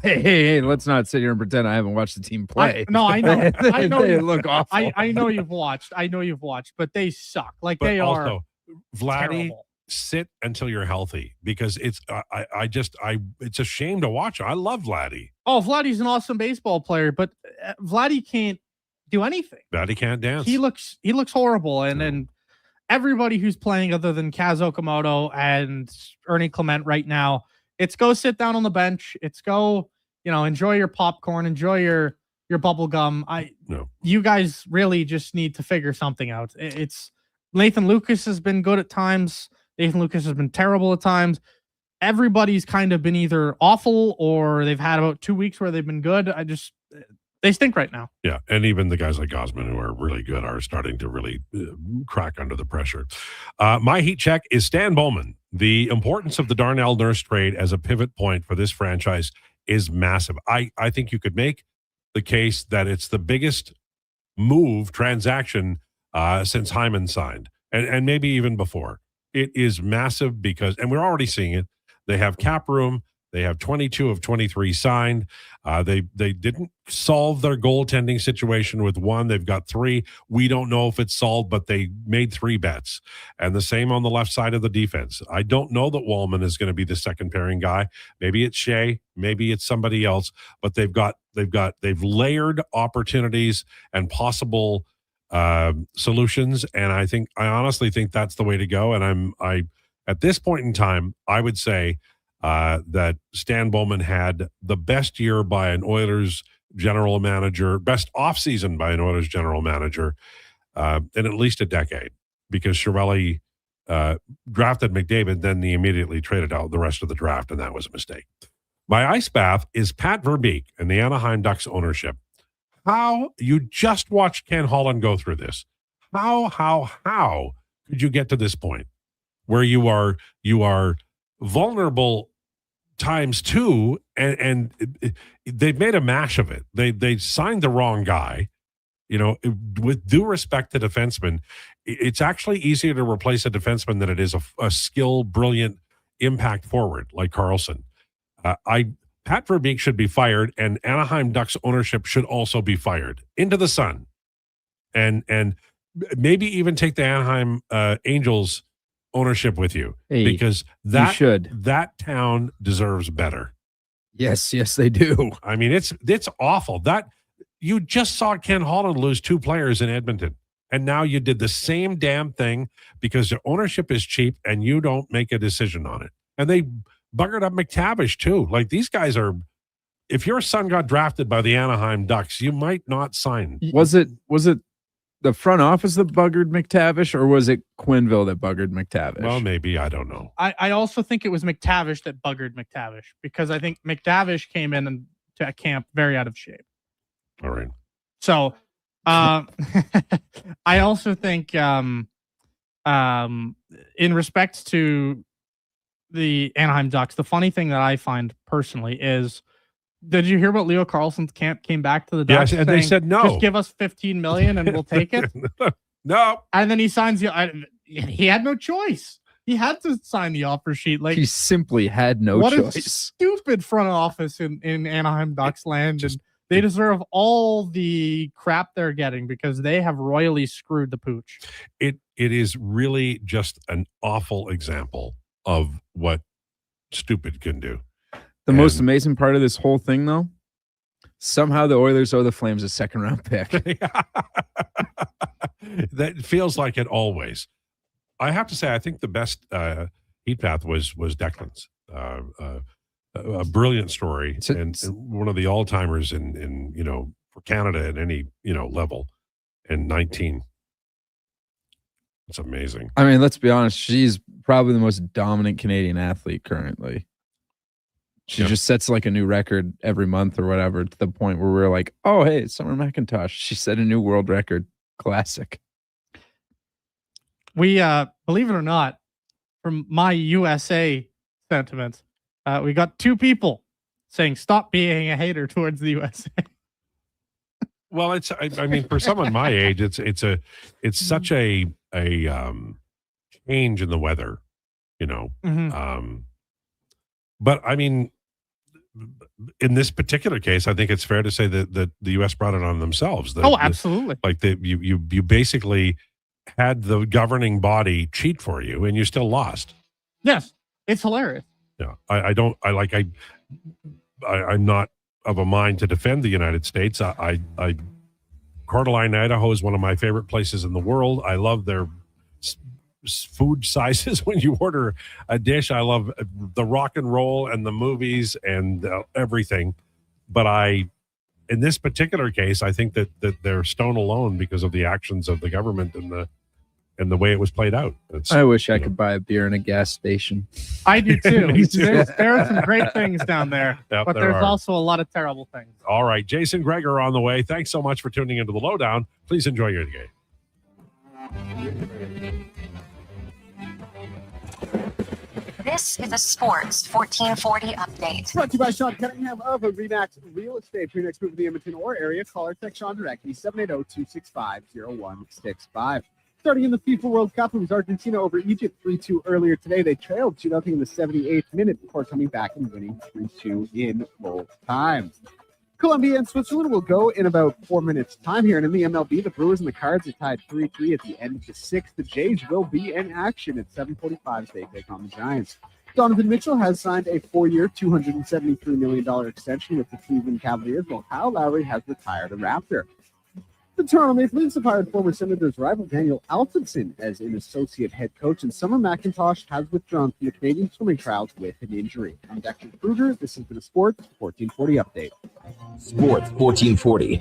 Hey, let's not sit here and pretend I haven't watched the team play. I know. I know they look awful. I know you've watched. But they suck. Like but they also, are. Vladdy, terrible. sit until you're healthy, because it's it's a shame to watch. I love Vladdy. Oh, Vladdy's an awesome baseball player, but Vladdy can't do anything. Vladdy can't dance. He looks horrible, and everybody who's playing other than Kaz Okamoto and Ernie Clement right now, it's go sit down on the bench. It's go, enjoy your popcorn, enjoy your bubble gum. You guys really just need to figure something out. It's Nathan Lucas has been good at times. Nathan Lucas has been terrible at times. Everybody's kind of been either awful or they've had about 2 weeks where they've been good. They stink right now. Yeah, and even the guys like Gosman, who are really good, are starting to really crack under the pressure. My Heat Check is Stan Bowman. The importance of the Darnell Nurse trade as a pivot point for this franchise is massive. I think you could make the case that it's the biggest transaction since Hyman signed, and maybe even before. It is massive because, and we're already seeing it, they have cap room, They have 22 of 23 signed. They didn't solve their goaltending situation with one. They've got 3. We don't know if it's solved, but they made 3 bets. And the same on the left side of the defense. I don't know that Wallman is going to be the second pairing guy. Maybe it's Shea, maybe it's somebody else, but they've layered opportunities and possible solutions. And I honestly think that's the way to go. And I at this point in time, I would say that Stan Bowman had the best year by an Oilers general manager, best offseason by an Oilers general manager in at least a decade, because Chiarelli drafted McDavid, then he immediately traded out the rest of the draft, and that was a mistake. My ice bath is Pat Verbeek and the Anaheim Ducks ownership. How you just watched Ken Holland go through this? How could you get to this point where you are vulnerable times 2, and they've made a mash of it. They signed the wrong guy. With due respect to defensemen, it's actually easier to replace a defenseman than it is a skilled, brilliant impact forward like Carlson. Pat Verbeek should be fired, and Anaheim Ducks ownership should also be fired into the sun, and maybe even take the Anaheim Angels ownership with you, because that town deserves better. Yes, they do. I mean, it's awful that you just saw Ken Holland lose 2 players in Edmonton, and now you did the same damn thing because your ownership is cheap and you don't make a decision on it. And they buggered up McTavish too. Like, these guys are. If your son got drafted by the Anaheim Ducks, you might not sign. Was it the front office that buggered McTavish, or was it Quenneville that buggered McTavish? Well, maybe. I don't know. I also think it was McTavish that buggered McTavish, because I think McTavish came in to camp very out of shape. All right. So I also think in respect to the Anaheim Ducks, the funny thing that I find personally is, did you hear about Leo Carlson's camp came back to the Ducks? Yes, and they said no. Just give us $15 million and we'll take it. No. And then he signs he had no choice. He had to sign the offer sheet. Like, he simply had no choice. What a stupid front office in Anaheim Ducks land, and they deserve all the crap they're getting because they have royally screwed the pooch. It is really just an awful example of what stupid can do. The most amazing part of this whole thing, though, somehow the Oilers owe the Flames a 2nd-round pick. That feels like it always. I have to say, I think the best heat path was Declan's. A brilliant story, and one of the all-timers in for Canada at any level. And 19. It's amazing. I mean, let's be honest. She's probably the most dominant Canadian athlete currently. She just sets like a new record every month or whatever, to the point where we're like, oh, hey, it's Summer McIntosh. She set a new world record. Classic. We, believe it or not, from my USA sentiments, we got 2 people saying, stop being a hater towards the USA. Well, I mean, for someone my age, it's such a change in the weather, Mm-hmm. But I mean, in this particular case, I think it's fair to say that the U.S. brought it on themselves. Absolutely. You basically had the governing body cheat for you, and you still lost. Yes, it's hilarious. Yeah, I'm not of a mind to defend the United States. Coeur d'Alene, Idaho is one of my favorite places in the world. I love their food sizes when you order a dish. I love the rock and roll and the movies and everything. But in this particular case, I think that they're stone alone because of the actions of the government and the way it was played out. I wish I could buy a beer in a gas station. I do too. Me too. There are some great things down there, Yep, but there there's are. also a lot of terrible things. All right, Jason Krueger on the way. Thanks so much for tuning into the Lowdown. Please enjoy your game. This is a Sports 1440 update. Brought to you by Sean Cunningham of RE/MAX Real Estate. For your next move in the Edmonton or area, call or text Sean directly, 780-265-0165. Starting in the FIFA World Cup, it was Argentina over Egypt 3-2 earlier today. They trailed 2-0 in the 78th minute before coming back and winning 3-2 in full time. Colombia and Switzerland will go in about 4 minutes' time here. And in the MLB, the Brewers and the Cards are tied 3-3 at the end of the sixth. The Jays will be in action at 7:45 as they take on the Giants. Donovan Mitchell has signed a 4-year, $273 million extension with the Cleveland Cavaliers, while Kyle Lowry has retired a Raptor. The Toronto Maple Leafs have hired former Senators rival Daniel Alfredson as an associate head coach, and Summer McIntosh has withdrawn from the Canadian swimming trials with an injury. I'm Declan Krueger. This has been a Sports 1440 update. Sports 1440.